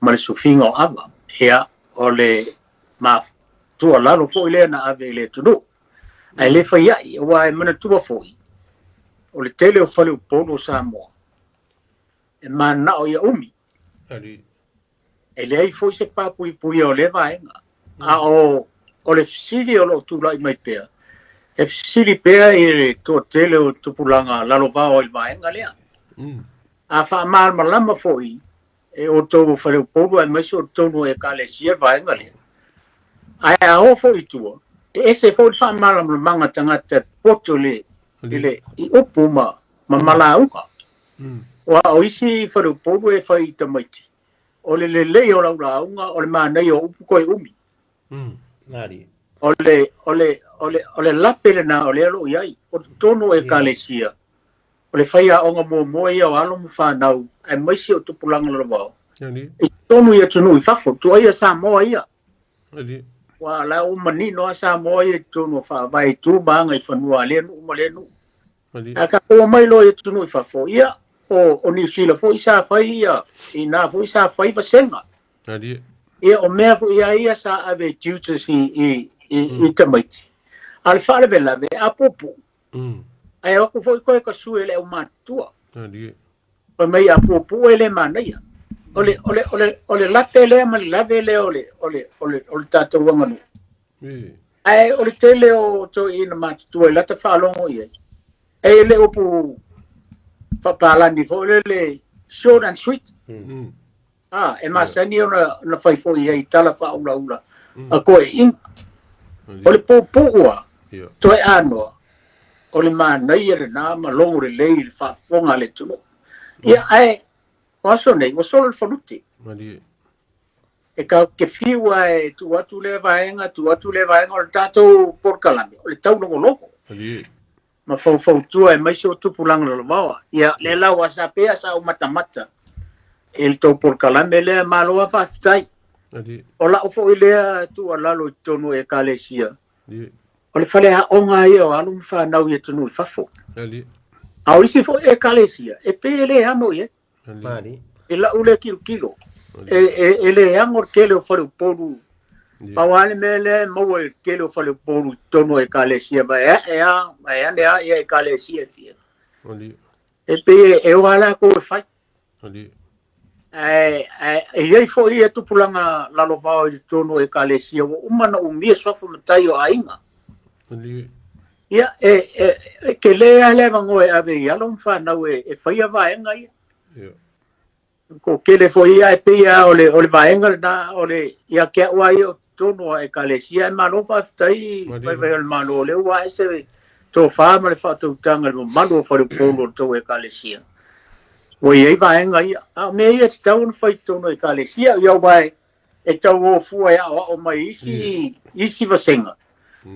Ma le sufinga o ava, hea o le tua lalo fo ile na ave ile tunu. Ai le whaiai, wa e mana tua foi. O le tele o whale o pono Samoa. E mana o ia umi. E le ai foi se pui o le vaenga. A o le fisili o lo tula i mai pea. E fisili pea i le tua tele o tupulanga lalo vao i vaenga lea. A wha marma lama foi. E o tō whare o pōru ai maisi o tōnu e ka le sia vaenga le. Ai a o fo i tua. Te ese fo i whamala manga tangata poto le i upu ma mala uka. Wa o isi whare o pōru e whai i tamaiti. O le lei o laura aunga o le maa nei o upu koe umi. Nari. O le lapele na o le alo iai. O tōnu e ka le sia. O le whaia o ngā mua ia o alo mu whanau, ai maisi o tupulanga la wao. I tonu ia tunu i whafo, tu aia Samoa ia. Wa la o mani noa Samoa ia tunu whawai tu maanga i whanua lenu, umalenu. A ka kua mailo ia tunu i whafo ia, o New Zealand fo isa whai ia, i nā fo isa whai vasenga. Ia o mea fo ia sa ave duties i tamaiti. Al whare vela ve a popu. Ai o foi koe ka sue le o matua. O mai a popu ele manaia. Ole lape le ma lave le ole tata wanganu. Ai ole tele o to ina matua la ta falongo ia. Ai le opu fapala ni fo le short and sweet. E masani ona fai fo ia tala fa ula. A koe in. Ole popu ua. To e ano. O le manai e na malongo le lei le whafonga le tunu. Ia ai, waso nei, waso le whanuti. E ka ke whiwa e tu atu le vaenga o le tātou porkalami, o le taunongo loko. Ma whautua e maisi o tupulanga le wawa. Ia le lau asa pea sa o matamata. E le tau porkalami le maloa whaftai. O la ofo i lea tu alalo tonu e ka le sia. O le whale a onga ia o anu whanau ia tunu i whafo. A o isi fo e kalesia, e pe le ano ia. E la ule kilo. E le angor kele o whale o poru. Pawane me le maua e kele o whale o poru tonu e kalesia. Ma e ane a ia e kalesia fia. E pe e o ala ko e whai. E iei fo ia tupulanga lalo vao i tonu e kalesia. Umana umia sofa matai o ainga. Ia, ke lea le mangoe ave i alon whanau e whaia vaenga ia. Ko kele fo ia e pia o le vaenga na o le ia kia ua i o tono e kalesia e mano whaftai vai vai o mano le ua e se tō whaama le whatautanga le mano o whare polo tō e kalesia. O iei vaenga ia. A me ia te tau na whai tono e kalesia ia wai e tau o fua ia o mai isi vasenga.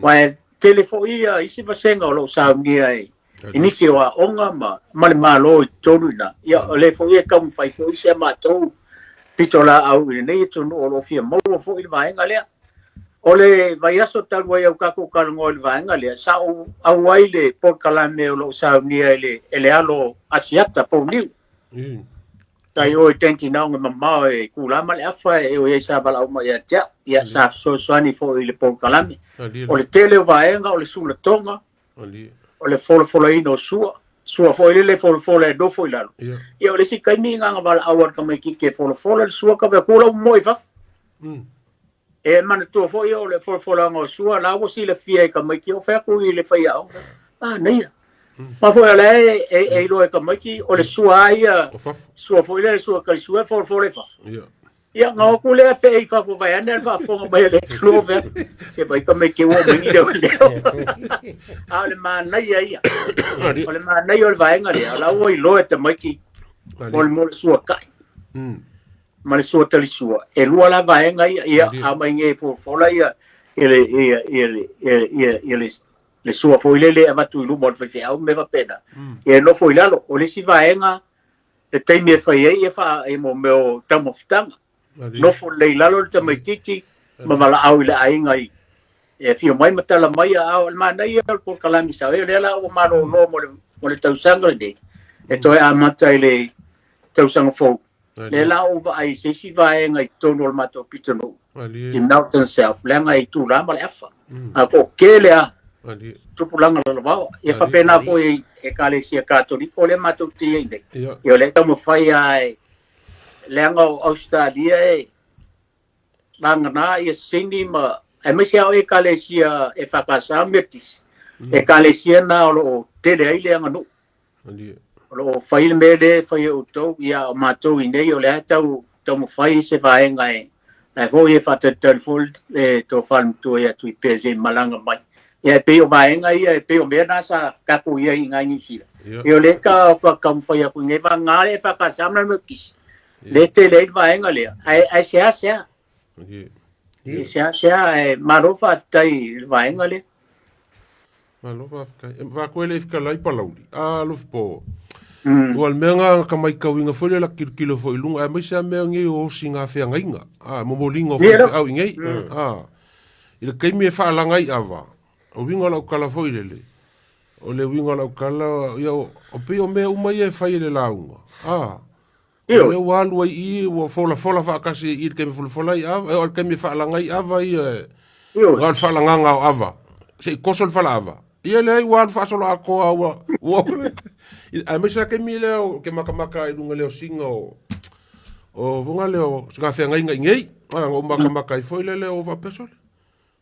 Wai telefo ia isi vasenga o lo saunia e inisi o onga ma le malo tonu na ia le fo ia kam fai fo isi ma to pitola au i nei tonu o lo fia mo fo i vaenga lea ole vai aso talu ia ka ko kalongo i vaenga lea sa au wai le por kalame o lo saunia ele alo asiata po niu tai o tenti na nga mama e kula ma le afa e o ia bala o ma ia sa so ani fo i le por kalame o le tele vaenga o le sula tonga o le folo ino sua fo ile le folo e do fo ilalo ia o le si kai mi nga bala awar ka mai ki ke folo le sua ka be kula mo i fa e mana tu fo ia o le folo nga sua la wo si le fie ka mai ki o fa ku i le fa ia nei ma fo le e lo e ka mai ki o le sua ia sua fo ile sua ka sua folo e fa ia nga ku le fe fa fo vai ana fa fo mai le lo ve se vai ka mai ki wo mai le ale ma na ia ole ma na yo vai nga le la wo i lo e te mai ki mo sua kai ma le sua tali sua e lua la vai nga ia a mai nge fo la ia le sua fo ile le ava tu lu mo fe au me va pena e no fo ilalo o le si vai nga e te me fa ia fa e mo me tamo fitanga no fo le ilalo te mai titi ma mala au ile ai ngai e fio mai matala mai au ma na ia ko kalami sa e le la o maro no mo le tau sanga de e to e amata ile tau sanga fo le la o va ai se si va e ngai tono ma to pitono i mountain self le ngai tu la ma le afa a ko kele a tupulanga lo va e fa pena fo e kale sia katoliko le ma to ti inde io le tamo fai ai le nga Australia e bangna e sini ma e me sia e kalesia e fakasa metis e kalesia na lo tele ai le nga no lo fai me de fai o to ia ma to ine yo le tau mo fai se vai ngai la vo e fata telefon e to fan to ia tu pese malanga mai e pe o vai ngai e pe o me na sa ka ku ia ngai ni sila yo le ka kam fai ku ngai va ngale fakasa na metis le tele vai ngai le ai sia sia marofa tai vai ngai Malofa kai va ko le fika lai palauri a lo po o menga ka mai ka winga fole la kilo fo ilunga mai sa me ngi o singa fe ngainga a mo molingo fo au ngai ile kai me fa la ngai ava o winga la kala fo ile o le winga la kala yo o pe o me o mai e fa ile la unga o walu i o fola fa kasi i ke me fola ava o ke me fa la ngai ava i o fa la nganga ava se kosol fa la ava ia le wan fa solo ako wa ai me sa ke mi le ke maka i lunga le singa o vunga le o nga fe ngai o maka i foi le o va pesol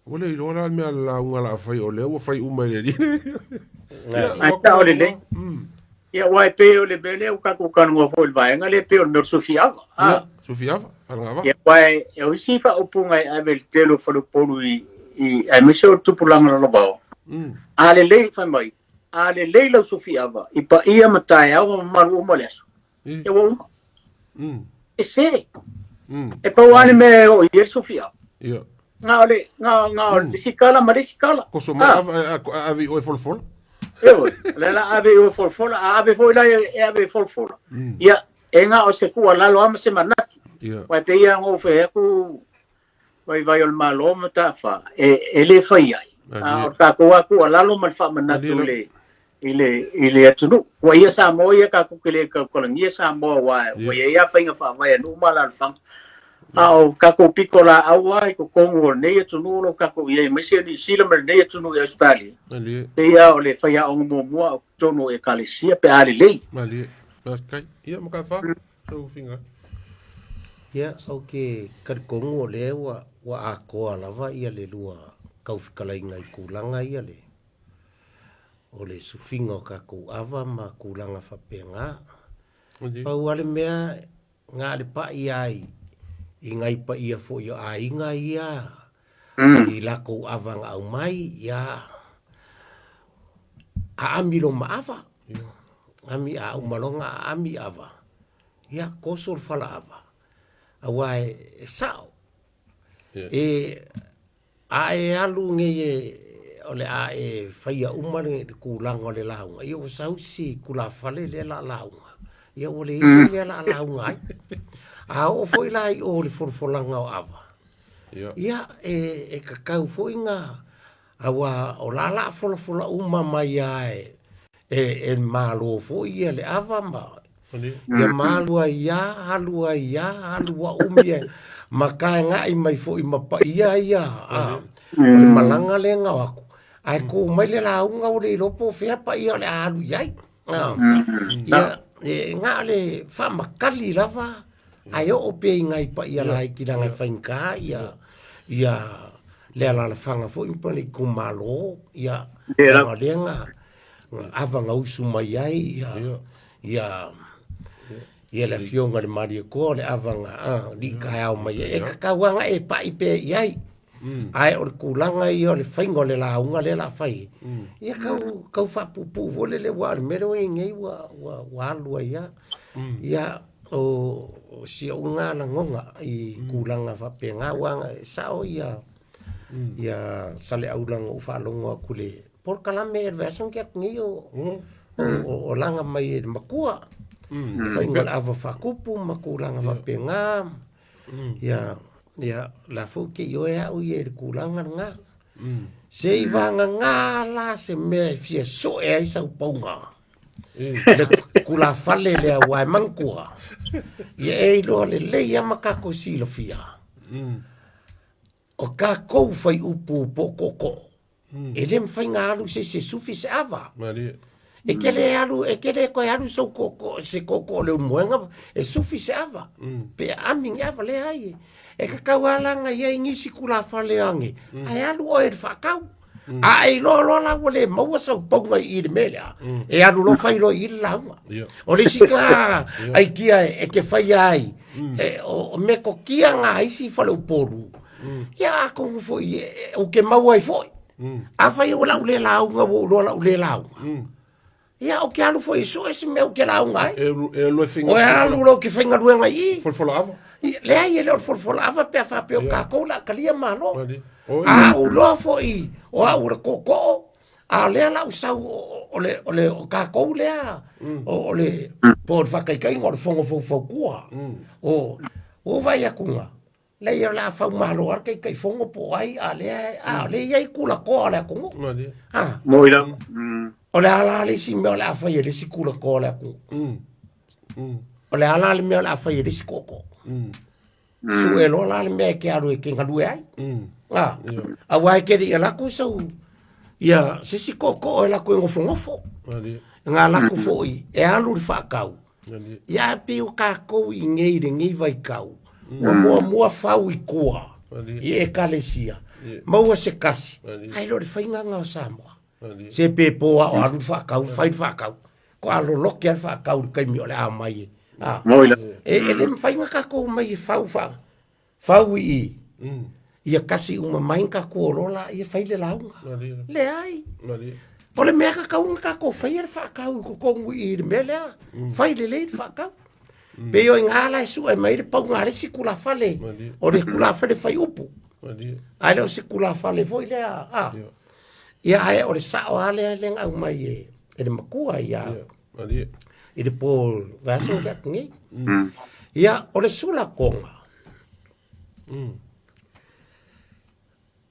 o le lo na me la unga la fai o le o fai uma le ai ta o le ia wa pe o le bele o ka ko kan ngo foi vai nga le pe o no Sofia ngava ia wa e o si fa o punga ai vel telo fa lo polu i ai me so tupulanga lo bao ale le fa mai ale le la Sofia va i pa ia matai au malu mo leso e wo e se e pa wani me o ia Sofia ia nga sikala ma sikala ko so ma avi o folfol eu la ave o folfol ave foi la ave folfol ia enga o se ku ala lo ama se manatu wa pe ia ngo fe ku vai o malo mata fa e le fai ai ka ko ala lo ma fa manatu le ile atunu wa ia sa mo ia ka ku kele ka ko ngia sa mo wa ia fa inga fa vai no mala fa au ka ko pikola au ai ko kongo nei atunu lo ka ko ia me se ni sila mer nei atunu e Australia pe ia o le fa ia o mo tono e kalesia pe ale le mali kai ia mo ka fa so finga ia okay ka kongo le wa a ko ala va ia le lua ka fikala inga i kulanga ia le o le sufinga ka ko ava ma kulanga fa penga pa wale mea nga le pa iai ingai pa ia fo ia ainga ia i la ko ava nga au mai ia a amilo maava ami a umalonga ami ava ia kosol fala ava awai sao e a e alu nge ole a e faia umare ku langa le launga. Ia o sau si kula fale le la launga. Ia o le isi le la launga ai. A o foi la i o le forfolanga o ava. Ia e kakau foi ngā awa o la la fola uma mai ai e malo foi ia le ava ma. Ia malua ia, halua umia. Maka ngai mai foi mapa ia ia. Le malanga le nga aku. Ai ko mai le launga o le lopo fea pa ia le alu iai. Ia nga le fa makali lava. Ai o pe ngai pa ia lai ki ngai fainka ia le ala le fanga foi pa le kumalo ia nga ava nga usu mai ai ia le fionga le Maria ko le avanga di ka au mai e ka wanga e pa ipe iai ai o kulanga i o le fainga le launga le la fai ia kau fa pupu vole le wa mero e ngai wa lua ia o si unga na ngonga i kulanga fa penga wanga sao ia sale aulang o fa longa kule por kalame version ke ngi o langa mai makua fainga ava fa kupu makulanga fa penga ia la foke yo ya o ye kulanga nga se ivanga ngala se me fie so e sa ponga le kula fale le wa mankua ye lo le ya makako silofia o ka ko fai upu pokoko ele mfainga alu se sufi se ava e kele ko alu so koko se koko le moenga e sufi se ava pe aming ava le ai e ka kawalanga ye ngisi kula fale ange ai alu o e fakau ai lo la wole mo so ponga i de melia e alu lo fai lo i la o le sika ai kia e ke fai ai o me ko kia nga ai si falo poru ya ko foi o ke mau ai foi a fai o la le la nga lo la le la ya o ke alu foi so ese me o ke la nga e lo finga o alu lo ke finga luenga i folfolava le ai le folfolava pe fa pe o ka ko la kalia malo o lo foi o ura koko a le la usau o le ka ko le o le por fa kai kai ngor fongo fo kua o vai akunga le ia la fa malo ar kai kai fongo po ai a le ai kula ko le akunga moira o le ala le si me la fa ye le si kula ko le akunga o le ala le me la fa ye le si koko su e lo la le me ke aru ke ngalu ai a wai ke di la ko so ia si koko e la ko ngofo nga la ko foi e alu fa kau ia pe o ka ko i ngi vai kau o mo fau i kua i e kalesia mau se kasi ai lo fa nga samoa se pe po o alu fa kau ko alu lo ke fa kau kai mi ole mai moila e le fa nga ka ko mai fau i ia kasi uma mainka ko rola ia fai le launga le ai pole me ka ko fai le fa ka ko i mele fai le fa ka pe yo ngala su e mai pa ngala si kula fale o le kula fale fai upu ai lo si kula fale foi le ia ai o le sa o ale le au mai e le makua ia i le pol vaso ka ngi ia o le sula konga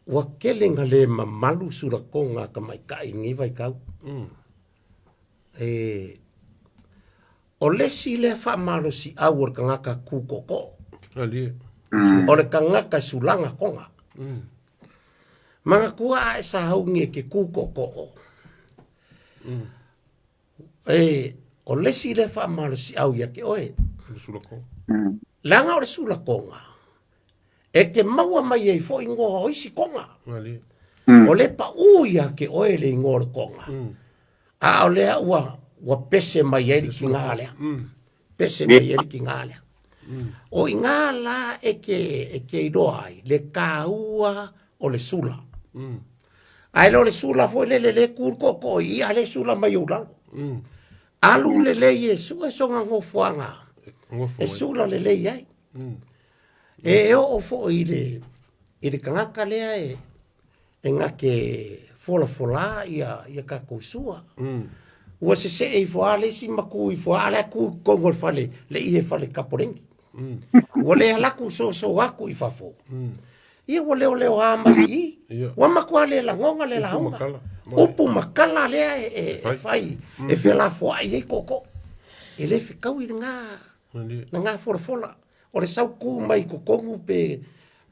wa kelenga le mamalu sura konga ka mai kai ngi vai kau o le si le fa malo si awor ka ngaka ku koko o le ka ngaka sulanga konga manga kua sa haungi ke ku koko o le si le fa malo si au ya ke oe langa o le sula konga e ke maua mai e fo ingo o isi konga. O le pa uia ke oe le ingo o konga. A o lea ua pese mai e ki ngālea. Pese mai e ki ngālea. O i ngāla e ke idoai, le kāua o le sula. Ai lo le sula fo le kur koko i a le sula mai ulang. Alu le Yesu e songa ngofuanga. E sula le ai. E o fo i le kangaka lea nga ke fola ia ka kusua ua se e foa le si maku i foa ala ku kongo fale le i fale kaporengi ua le ala ku so aku i fafo ia ua leo amai ua makua le la ngonga le la unga upu makala le e fai e fela foa i koko e le fikau i nga fola o le sau ku mai kokongu pe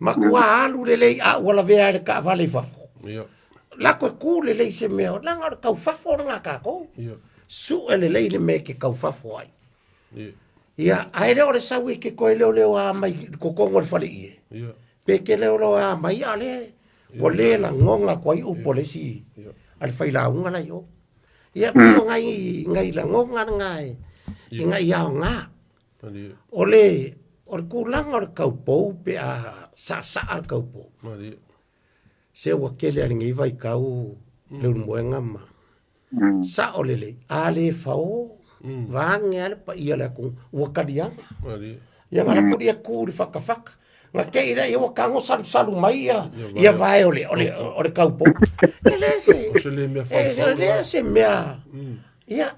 makua alu le lei a wala vea le ka vale fafo la ko ku le lei se meo la nga kau fafo nga ka ko su ele lei le me ke kau fafo ai ia ai le o le sau i ke ko leo a mai kokongu le fale i pe ke leo a mai ale o le la ngonga ko i upo le si al fai la unga la yo ia pio ngai la ngonga ngai ia nga o le kulanga o kaupou pe a sa al kaupou. Se wa kele ali ngi vai kau le moenga ma. Sa o lele ale fao vange ale pa ia le ku wa kadia. Ia ngala ku dia ku di fakafak. Nga ke ira ia wa kango salu mai ia vai ole kaupou. Ele se mea. Ia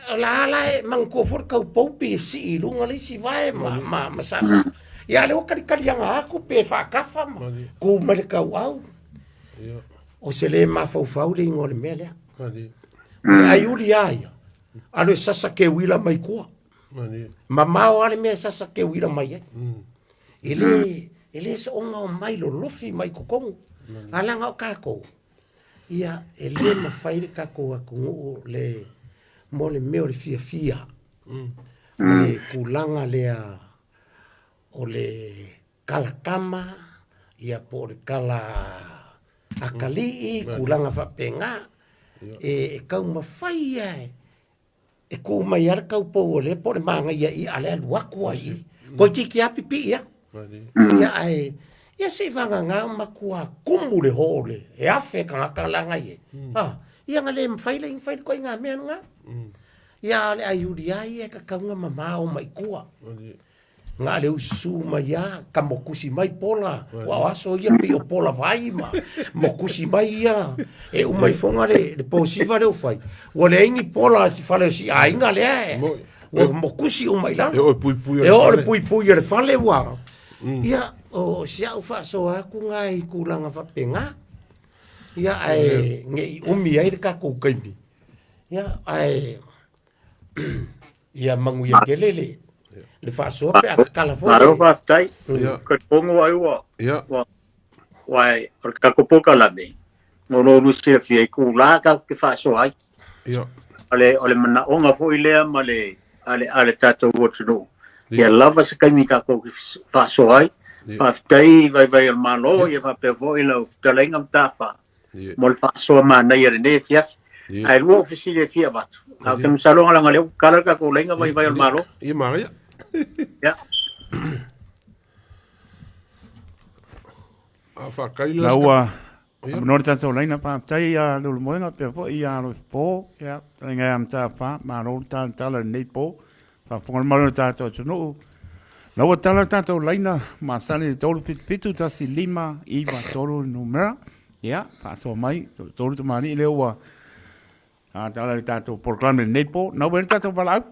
la mangko for kau popi si lunga le si vai ma sasa ya le okari anga aku pe fa kafa ma ku ma le kau au o se le ma fau le ngol mele ai uli ai alo sasa ke wila mai ko ma ale me sasa ke wila mai ele se onga mai lo lofi mai ko kong ala nga ka ko ia ele ma faile ka ko aku le mo le meo le fia le kulanga lea o le kalakama ia po le kala akali kulanga fapenga e kau mawhai e ku mai ar kau po le po le manga ia i ale aluaku ai ko ki api pi ia ia se vanga nga makua kumu le hole e afe ka kalanga ia ia ngale mfaile ko nga me nga ia le ayuri ai ka kaunga mama o mai kua nga le usu mai ia ka mokusi mai pola wa aso ia pe o pola vai ma mokusi mai ia e o mai fonga le posiva le fai o le ingi pola si fale si ai nga le o mokusi o mai la e o pui le fale wa ia o sia o fa so aku nga i kulanga fa penga ia ai ngi umi ai ka ko kaimi ia ai ia mangu ia gelele le fa so pe akala fo aro fa tai ko pongo ai wa wai ka ko poka la me no se fi ku la ka ke fa so ai ale mana onga fo ile male ale tato wo no ia lava se kai mi ka ko fa so ai fa tai vai al malo ia fa pe vo ile talengam tafa mol fa so ma na ia ne fiaf ai lo ofisile fia bat a que salong ala ngale kala ka ko lenga vai al malo i maria ya a fa kai laua no tanto laina pa tai a lo moenga pe po ia lo po ya lenga am ta pa ma ro tan tala nei po pa fonga malo ta to no laua tala tanto laina ma sale tolu pitu ta si lima i va tolu numera ya pa so mai tolu to mani le wa a tala tanto proclame nei po no ven tanto pala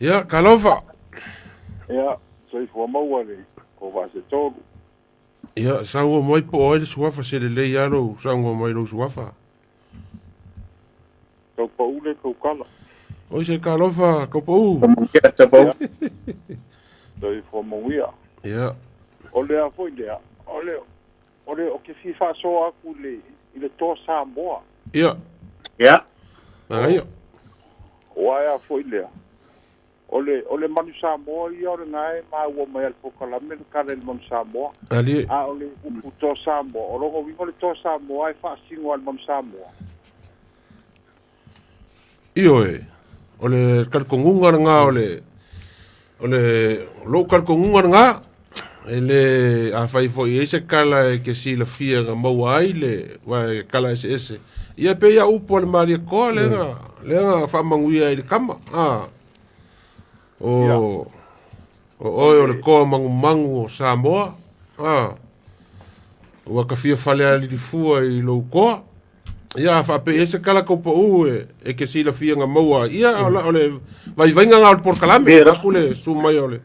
ya kalova ya soy forma wale ko va se todo ya sango mai po o suafa se le yaro sango mai lo suafa ko pa ule ko kala o se kalova ko po ya ta po soy forma wia ya ole a foi le ole o ke fi fa so aku le to sa boa ya ai wa ya foi le ole manu sa mo ia ole ngai ma wo mai al pokala men kare el mon sa mo ali a ole u to sa mo o lo vi ole to sa mo ai fa singo al mon sa mo io ole kar kongunga nga ole lo kar kongunga nga ele a fai foi ese kala que si la fia nga mo ai le wa kala ese ia pe ia upo le mari ko le nga fa manguia i kama o le ko mangu Samoa Ua ka fia fale ali di fua I lo koa. Ia fa pe ese kala ko po e ke sila fia nga maua. Ia ole vai venga nga por kalame ka kule su mai ole.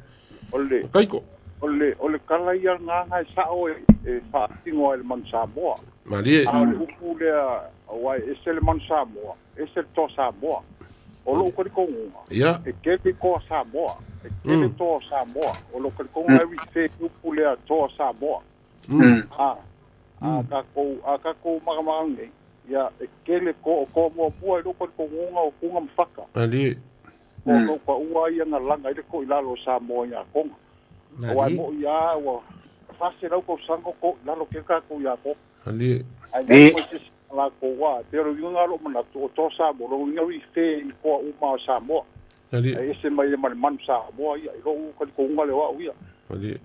Ole. Kaiko. Ole kala ia nga sa o e fa tingo el man Samoa. Malie. Ole upule wa ese le man Samoa. Ese to Samoa. Olo ko ko. Ia. E ke ko Samoa. E ke to Samoa. Olo ko ko ngai fe upule to Samoa. Ka ko magamang ya kele ko mo bua lo ko ngunga o kunga mfaka ali ko ko ua ia nga langa ile ko ilalo Samoa ya ko wa mo ya wa fase lo ko sango ko lalo ke ka ko ya ko ali la ko wa pero nga lo mana to Samoa lo nga wi fe ko uma Samoa ali ese mai man Samoa ya lo ko ngunga le wa uia ali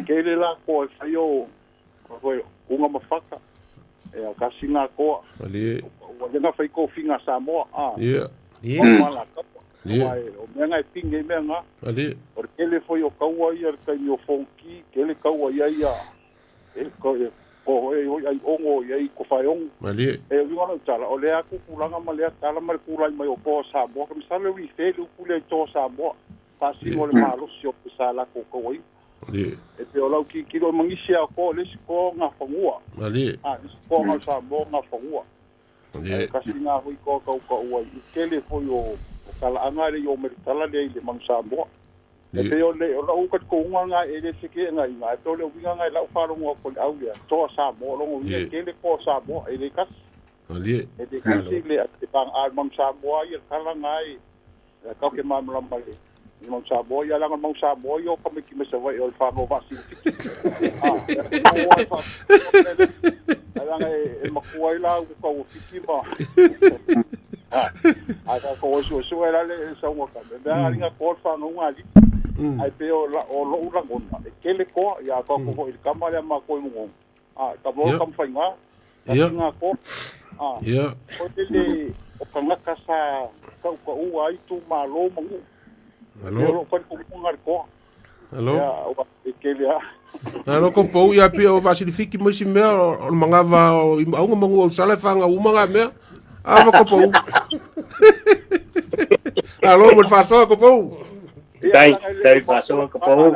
kele la ko fayo ko kunga mfaka e ka singa ko ali o nga fai ko finga Samoa ia mala ka o menga pinge menga ali o kele foi o kaua ia ka yo fonki kele kaua ia e ko ai ongo ia ko fai on ali e ngona tala o le aku kulanga male tala mar kulai mai o ko Samoa ka misale wi fe lu kule to Samoa pa singo le malo sio sala ko ko ali e te olau ki do mangisia ko le ko nga fangua ali ko nga Samoa nga fangua ali kasi nga hui ko ua I kele foi o kala anga le o meritala le mang Samoa e te o le o lau kat ko nga e le sike nga inga to le winga nga lau faro ngo ko au le to Samoa lo ngi kele ko Samoa e le kas ali e te kasi le te pang al mang Samoa ia kala ngai ka ke mamla male mang Samoa ia lang mang Samoa yo ka me ki me se vai o faro vasi Alang e makuai la ko o fikima. Aka ko so era le sa mo ka. Da ringa ko fa no ngali. Ai pe o lo ura ngona. E kele ko ya ko ko I kamare ma ko mo. Ka bo kam fa nga. Ya nga ko. ya O te o kanga ka sa ko u ai tu ma lo mo. Allo ko ngar ko. allo Ya o kele ya. Alo ko po ia pia o vasilifiki mo si mea o mangava o au mangu o sala fanga o manga mea ava ko po Alo mo faso ko po Dai faso ko po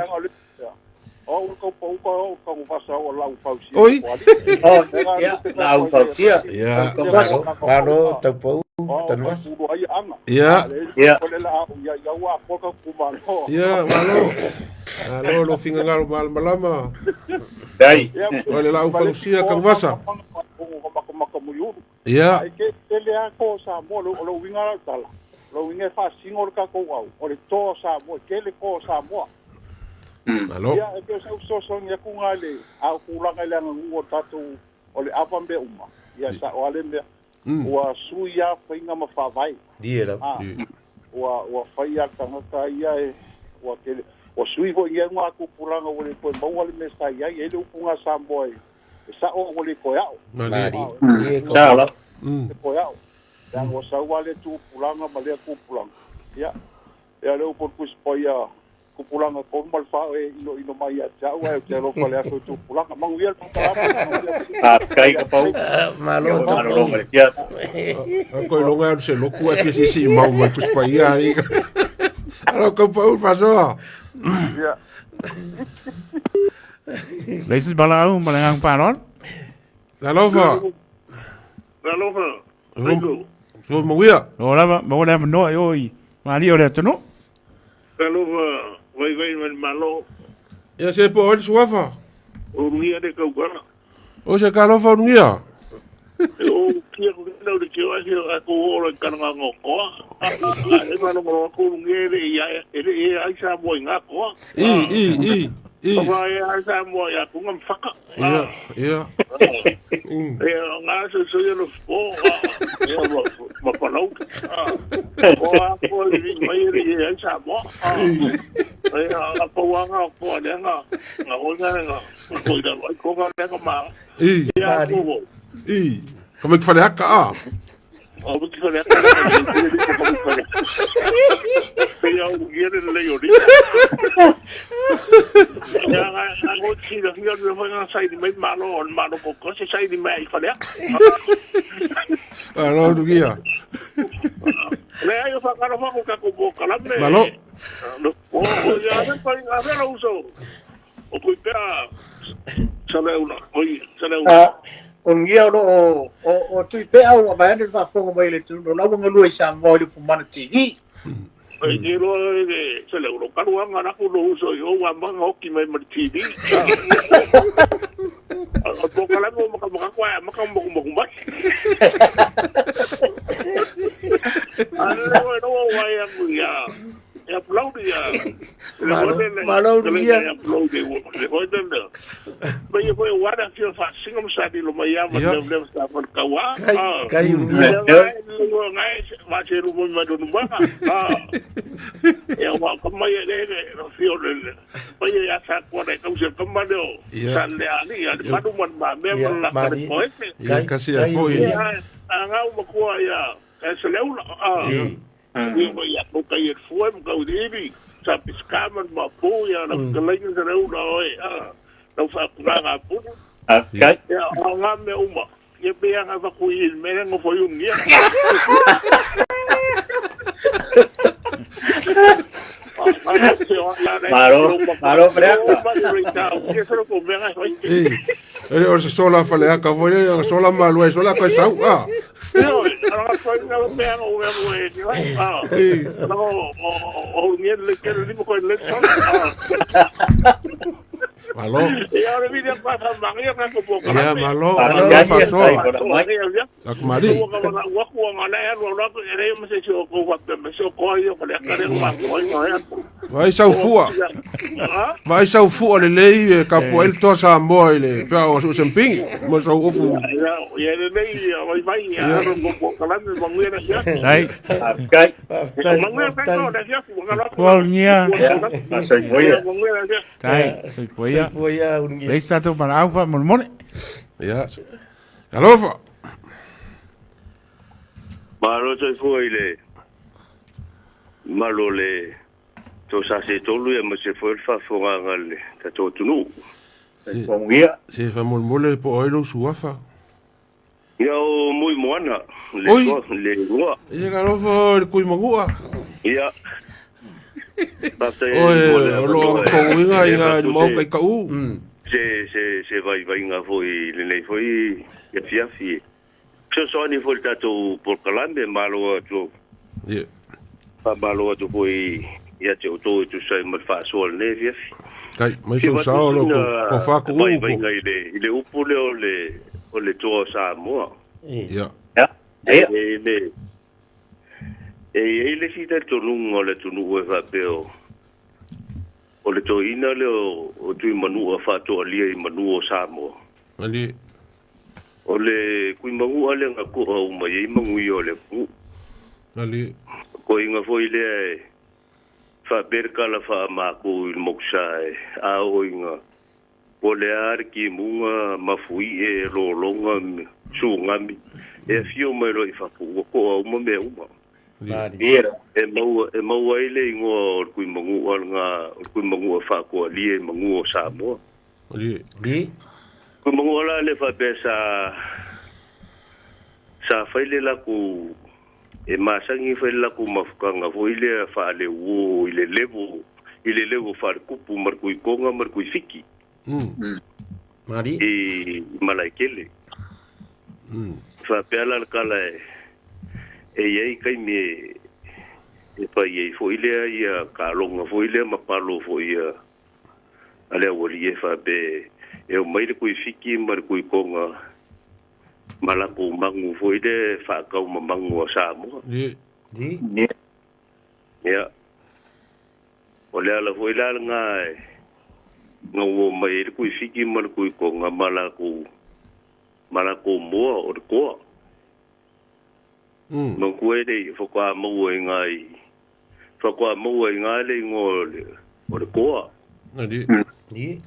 o ko ko faso o lau fausi Oi ya lau fausia ya Alo te po tanwas ya ya ya wa ko ku ma no ya alo lo finga ngalo malama dai ole lau fausia kan wasa ya ke ele a ko sa mo lo winga tala lo winga fa singo ka ko wa o le to sa mo ke le ko sa mo alo ya e ke so ya ku ngale a ku la ngale ngo tatu o le avambe uma ya sa o ale me wa suya fainga ma fa vai Diera. wa faia tanga ka ia wa ke o sui ho ia ngwa ku pulanga o le ko mo wale me sa ia ele upunga sa boy sa o le ko ya mari sala ko ya dan o sa wale tu pulanga ma le ku pulanga ya le ko ku spoia ku pulanga ko mal fa ino mai ya ja wa te lo ko le ko tu pulanga mangu ia pa kai ka po Malo te malo lo ya ko lo ngar se lo ku ati si mau mai ku spaia ai alo ko po faso ya Leis balau malangang paron. alo fa so mo ia Ora ba ora no oi. Mali ora tono. Vai malo ya se po ol suafa o mia de kaukara o se kalo fa ngia o kia ko no de kia ai ko ora kana ngoko e mano mo ko ngere ya ele ai sa mo ngako i vai ai sa mo ya ko ngam faka ya e nga so yo no fo e mo palo o ko ni mai ai sa mo ai a po wanga po nga o nga ko da ko ga nga ma i ya ko i como é que falei haka o buti ko le pe ya u gere le yori ya ga go ti da ya le fa sai di mai malo ko se sai di mai fa le Alo tu kia. le ayo fa ka fa ko ka ko bo kala me Malo. o ya le pa nga ve lo uso o ko pera sale una oi sale una Ongia o tui pe au a vai va fongo mai le tu no nga lui sa mo le pumana TV. ai ro sale uno ka wa nga ko lo uso yo wa ma hoki mai ma TV o ko kala mo ka kwa ma ka mo ba alle no wa ya aplaude ya Malo dia. Aplaude le hoden da vai foi o ara que fa singam sa di lo mai ama le sta por kawa Kai unia ngai va ser un mo do no ba ya wa como ya le no fio le vai ya sa ko de ko se como do san le ani ya ma do man ba me la ko Ya kasi a foi. anga uma ko ya se le una Iba ya ko kai foi mo kau dibi sa piskaman ma po ya na kalain sa reuna oi no fa nga pu Okay. ya nga me uma ye be nga va ku il me ngo foi un dia Maro breka. que só com me nga oi Ele ora se sola fale aka foi sola malu e sola ko sau. no ana foi nga me nga o me no o ni le que le ko le Malo. e ora vi de pasa mangia ka ko po Ya malo. Malo Malo fa so. ya Ak mari. wa ko ngana ya lo lo ere me se ko wa me se ko yo ko le ka le ma ko ya Vai sau fua. Vai sau fua le lei ka poel to sa mo ile. Pa o su semping. Mo sau ofu. ya le nei vai vai ya ro ko kala me mangia na ya Ai, Okay. mangia ka ko na ya ko ngala kual nia. Masai foi. mangia na ya Tai, soi koia. Foi a ungi. Leis tatu para au pa mon. Ya. Alofa. Malo se foi le malo le to sa se tolu e me se foi fa fonga ngale ta to tunu Ongia. Se fa mole po oilo suafa. ya o muy moana Oi. le go Ia alofa le kui magua. ya Oe, lo ko winga ia mo kai ka u. se vai nga foi le nei foi ya fiafi so ni foi tato por calambe malo to Ia. pa malo to foi ya te to sai mal fa sol ne fiafi Kai, mai so sa lo ko fa ko u. vai nga ile upu o le to sa mo Ia. Ja. Ja. ele si te tonu o le tonu e fa peo o le to ina le o tu manu fa to ali i manu o sa mo Ali. o le kui mangu ale nga ko o mai i mangu i o le ku Ali. ko inga foi le fa berkala fa ma ko il moksai a o inga o le ar ki munga mafui e lo longa su ngami e fio mai lo i fa ko o mo me uma Vira. e mau ele ingo kui mangu nga kui mangu fa ko ali e mangu o sa mo Ali. Li. kui mangu la le fa pesa sa faile la ku e masangi faile la ku mafukanga fo ile fa le wo ile levo fa ku pu mar kui konga mar kui fiki Mari. e malaikele fa pela kala e ye kai me e pa ye fo ile ia ka longa fo ile ma palo fo ia ale woli e fa be e o mai ko fiki mar ko konga mala ko mangu fo ile fa ka o mangu sa mo Li. Li. ya ole ala fo ile nga ngo mai ko fiki mar ko konga mala ko mo o ko no kuere fo kwa mo ngai fo kwa mo ngai le ngol o ko Ali. Li.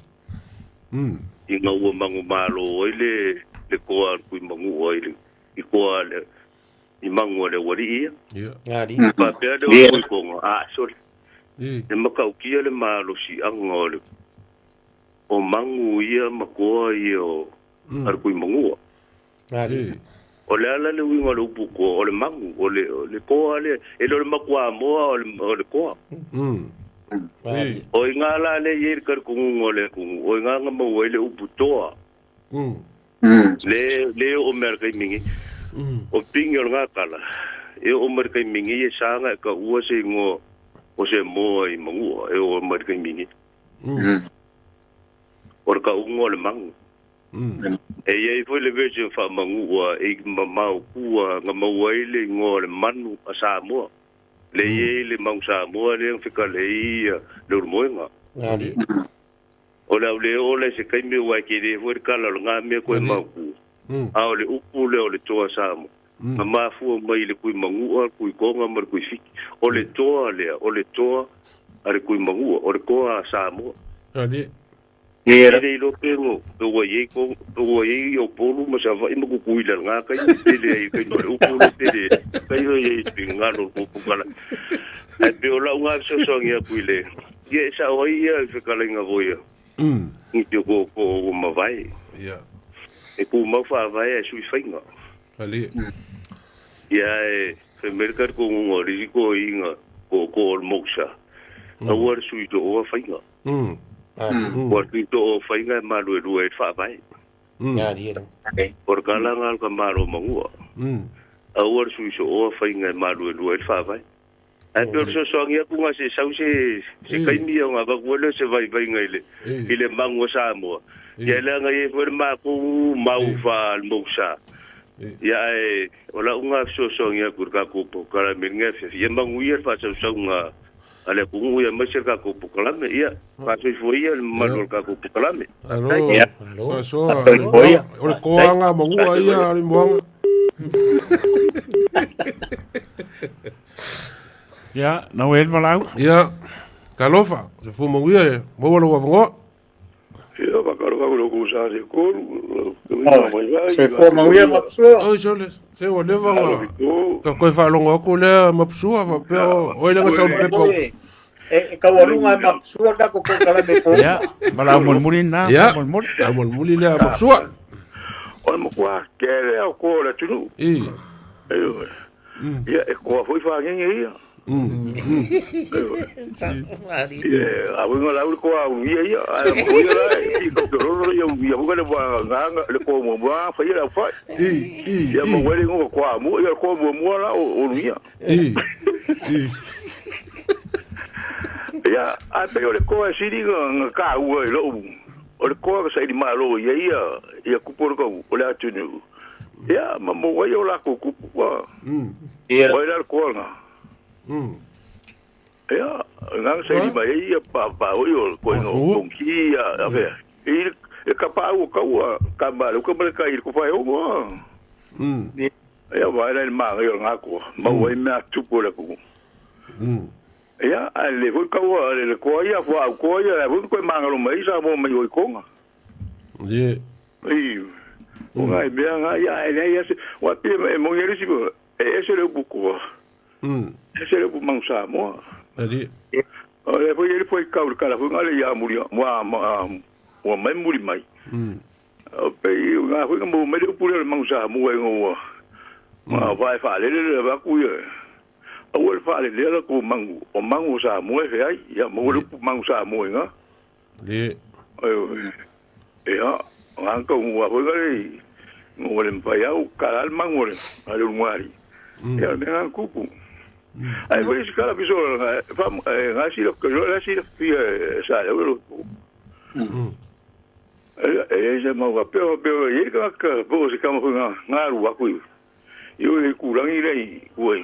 i ngau o mangu malo oile le ko al kui mangu oile i ko ale I mangu le wari ia. Ngari. Pa pea de o kongo. Sorry. Ne makaukia le malo si anga le. O mangu ia makoa ia o arkui mangua. Ngari. O le ala le winga le upuko, o le mangu, o le koa le, e le makua moa o le koa. O inga la le yeri kar kungu o le kungu, o inga nga maua le uputoa. Le o merkai mingi. O pingi o nga kala. E o merkai mingi e sanga ka ua se ingo o se moa I mangua, e o merkai mingi. O ka ungo le mangu. E iei foi le virgin fa mangua e mamau kua nga mauaile ngō le manu a Samoa. Le iei le mau Samoa le ang whika le ia le urmoenga. Ngari. O le se kaime wai ke le foi kala lo ngā mea koe mau ku. A o le upu le o le toa Samoa. Ma mafua mai le kui mangua, kui konga mar kui fiki. O le toa lea, o le toa are kui mangua, o le koa Samoa. Ngari. Ele lo pengo o wai ko o wai o polu ma sa vai ma ku kuila nga kai ele ai kai no o polu ele kai o ye pinga no ku kala ai pe o la nga so so ngia kuile ye sa o ia se kala nga voia ni te ko ma vai ya e ku ma fa vai e sui fainga ali ya e mercar ko un risiko inga ko moxa a war sui to o fainga Porque to fainga malu e fa vai. Ngari. Por kala ngal ka malu mangua. A or su so fainga malu e fa vai. A per so so ngia ku nga se sau se kai mi nga ba ko le se vai ngile. Ile mango sa mo. Ya la nga e por ma ku mau fa moxa. Ya e ola unga so so ngia ku ka ku po kala mi nga fe ye mangu ye fa so nga ale kungu ya masirka ko pukalame ia paso foi el malor ka ko pukalame alo so o ko anga mangua ia ali moanga ya no el malau ia kalofa se fu mangua mo lo wa ngo ia ba karo ka lo ku sa se ko se fu mangua mapsu o se o leva ka ko fa longo ko le mapsu va pero o le nga sa pepo e ka walunga mapsu da ko kala me ko ya malau mulmulin na mulmulin le mapsu o mo kwa kere o ko le tunu ia e ko foi fa ngi ia a winga la ko a ia a mo ia i ko ro ia mo le ba nga le ko mo ba fa ia fa ia mo wele ngo ko mo ia ko mo la o ia ia a pe le ko a siri nga ka u lo o le ko sa di malo ia ku por ko o le atunu ia mo wele la ko ku ia o le ko nga ya ngang sai di mai pa o ko no ki a ver e capa o ka ba o ka ba ka ir ko fa o ya vai le ma yo nga ko ma o me tu ko le ko ya ale ko ka o le ko ya fa ko ya ko ma ngalo mai sa mo mai o ko nga ye o nga be nga ya ya wa pe mo yeri si ko e se le buku ese le bu mangsa mo ali ole foi kaul kala foi ngale ya muri mo mai muri mai pe nga foi mo me de pure mangsa mo ngo ma vai fa le ba ku ye o fa le ko mangu o mangu sa mo fe ai ya mo le mangsa mo nga le ya nga ko mo foi ngale mo le pa ya o kala mangu le ale ngari ya nga kupu ai voi scala bisogna fam si lo la si sa lo se ma va pero ye ka bo se kama nga ru wa ku yo e ku rangi rei oi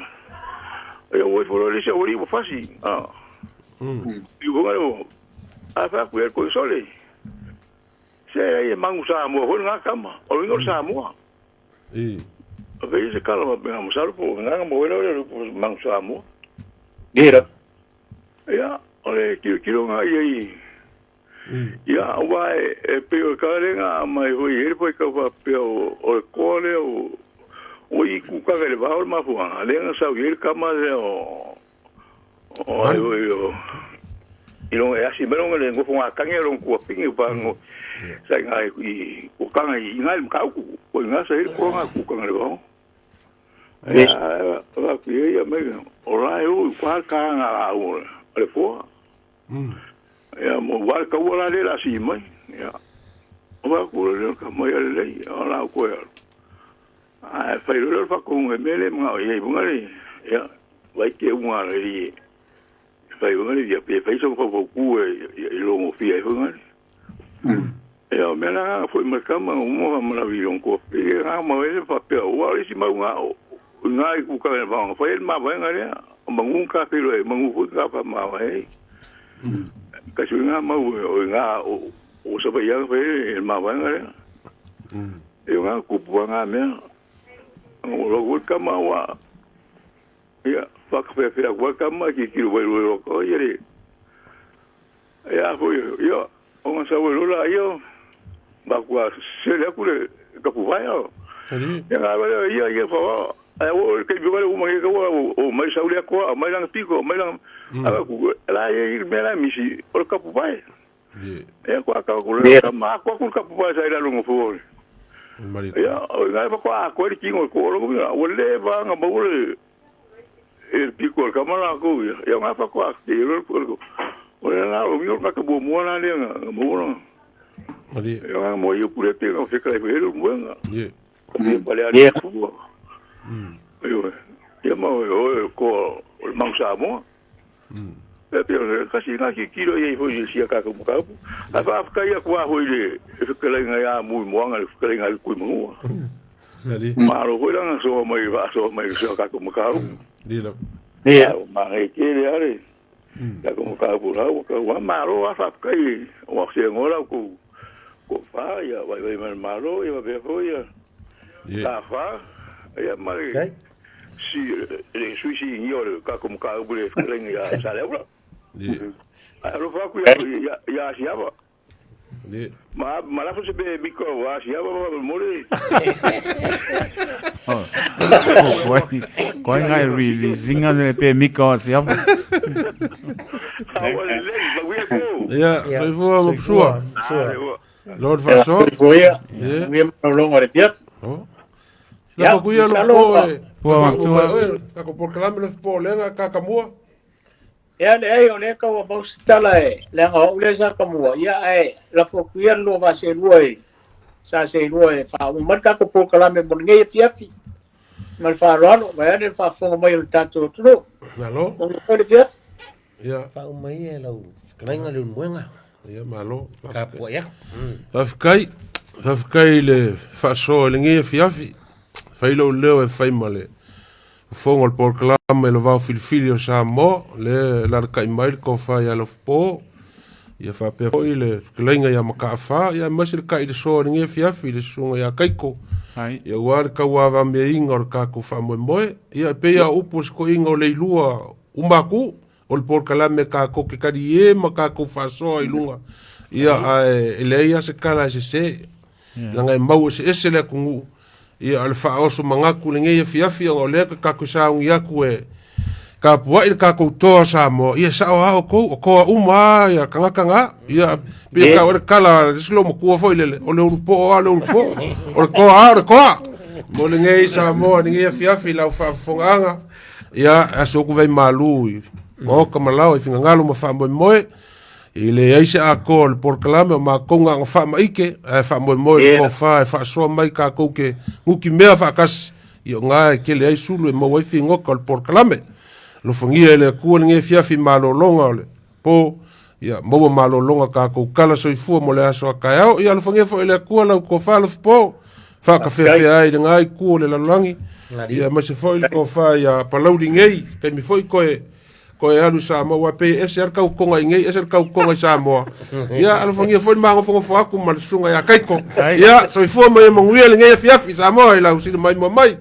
yo voi foro le se ori bo fasi yo go a fa ku ko sole se e mangu sa mo ho nga kama o ngo sa mo Veja cara vamos usar por nada mover por mansamo. Mira. Ya, olha que não aí. Ya, vai pero cara mai foi ele foi que vai pelo o cole o I ku ka le ba o ma fu le nga sa wi ka ma le o ilo e asi mero le ngo funga kange ro ku pingi pa ngo sai nga I ku kanga I nga ka ku ko nga sa ko nga ku kanga le ba la ku ya me ora eu kwa ka nga o le fo ya mo wa ka wala le la si mai ya wa ku le ka mo ya le ala ko ya fai lo fa con e mele ma e bunga le ya vai ke unha le fai bunga le ya fai so fa ku e lo mo fi e bunga ya me la foi marcama mo ma la vi un ko e ha mo e fa pe o ali si ma nga ku ka ba fa ma ba nga le mangun ka pe lo e mangun ku ka pa ma e ka su nga ma o nga o sa ba ya fe ma ba nga le e nga ku pu nga me o lo ka ma wa ya fa ka fe wa ka ma ki ki lo ko ye ya foi yo o nga sa lo la yo ba ku se le ku le ka pu va yo ya ga ba yo ye fa o ke bi vale uma ke o mai sa ule ko mai lang pico mai lang ala ku la ye me la mi si o ka pu vai e ko ka ku le ka ma ko ku ka pu vai sa ila lo fo ya o nga ba ko ri kingo ko lo o le ba nga ba le el pico ka ma la ku ya nga pa ko ti lo ko o la o mi ka bu mo na le nga mo no ya mo yo ku le te no fe ka e lo mo nga ye vale ali ku ya mau ko mangsa mo pero kasi nga kilo ye foi si ka ko ka aba ka ya kwa hoile ka la nga ya mu mo nga ka nga ku mo ali maro ho la so mai ka ko ka dilo ya ma ke le ale ka ko ka bu la ko wa maro fa ka i wa se ngora ko fa ya va maro ya va ho ya la fa ya mari si le suisi ignore ka como ka bule frenga ya salebra alo fa ku ya siaba ma la fose be biko wa siaba mole ko ngai really zinga de pe miko siaba ya foi vo sua Lord Fasson foi ya me longo de piet la ko ia lo ta ko por clame los po lenga ka kamua ya le o le ka wa bostala le nga o le sa kamua ya la fo kuia lo va se luoi sa se luoi fa o mar ka ko por clame mon ngai fiafi mal fa rolo va ne fa fo mai o tato tro malo o le fiafi ya fa mai e lo krenga le muenga ya malo ka po ya fa kai le fa so le ngai fiafi fai lo leo e fai male fongo por clama lo va filfili o sa mo le la kai mai ko fai alo po ia fa pe foi le klenga ya maka fa ya masil kai de so nge fiafi de so ya kaiko ia war ka wa va me ingor ka ku fa mo mo ia pe ya upos ko ingo le lua umaku o por clama ka ko ke kadi e maka ku fa so i lunga ia le ia se kala se langa mau se le ku ia alfa oso mangaku le ngai fiafi o le ka ku saungi aku e ka pua il ka ku to sa mo ia sa o ko uma ia kanga ia pe ka o kala slo mo ku fo ile o le upo o ko mo le ngai sa mo le ngai fiafi la fa fonganga ia aso ku vai malu o ka malau i finga ngalo mo fa mo ile aise a call por clame ma konga fa maike fa mo ko fa so mai ka ko ke nguki mea fa kas yo nga ke le ai sulu mo wi fingo call por clame lo fongi ele ku nge fiafi malo longa le po ya mo malo longa ka ko kala so fu mo le aso ka ya lo fongi fo ele ku la ko fa lo po fa ka fe ai nga ai ku le la langi ya ma se fo ko fa ya pa loading ei ke mi foi ko e alu sa mo wa pe e ser ka ko ngai ngai e ser ka ko ngai sa mo ya alu fongi fo ma ngo fo aku mal sunga ya kai ko ya so fo mo ngai ngai fiafi sa mo ila usi mai mo mai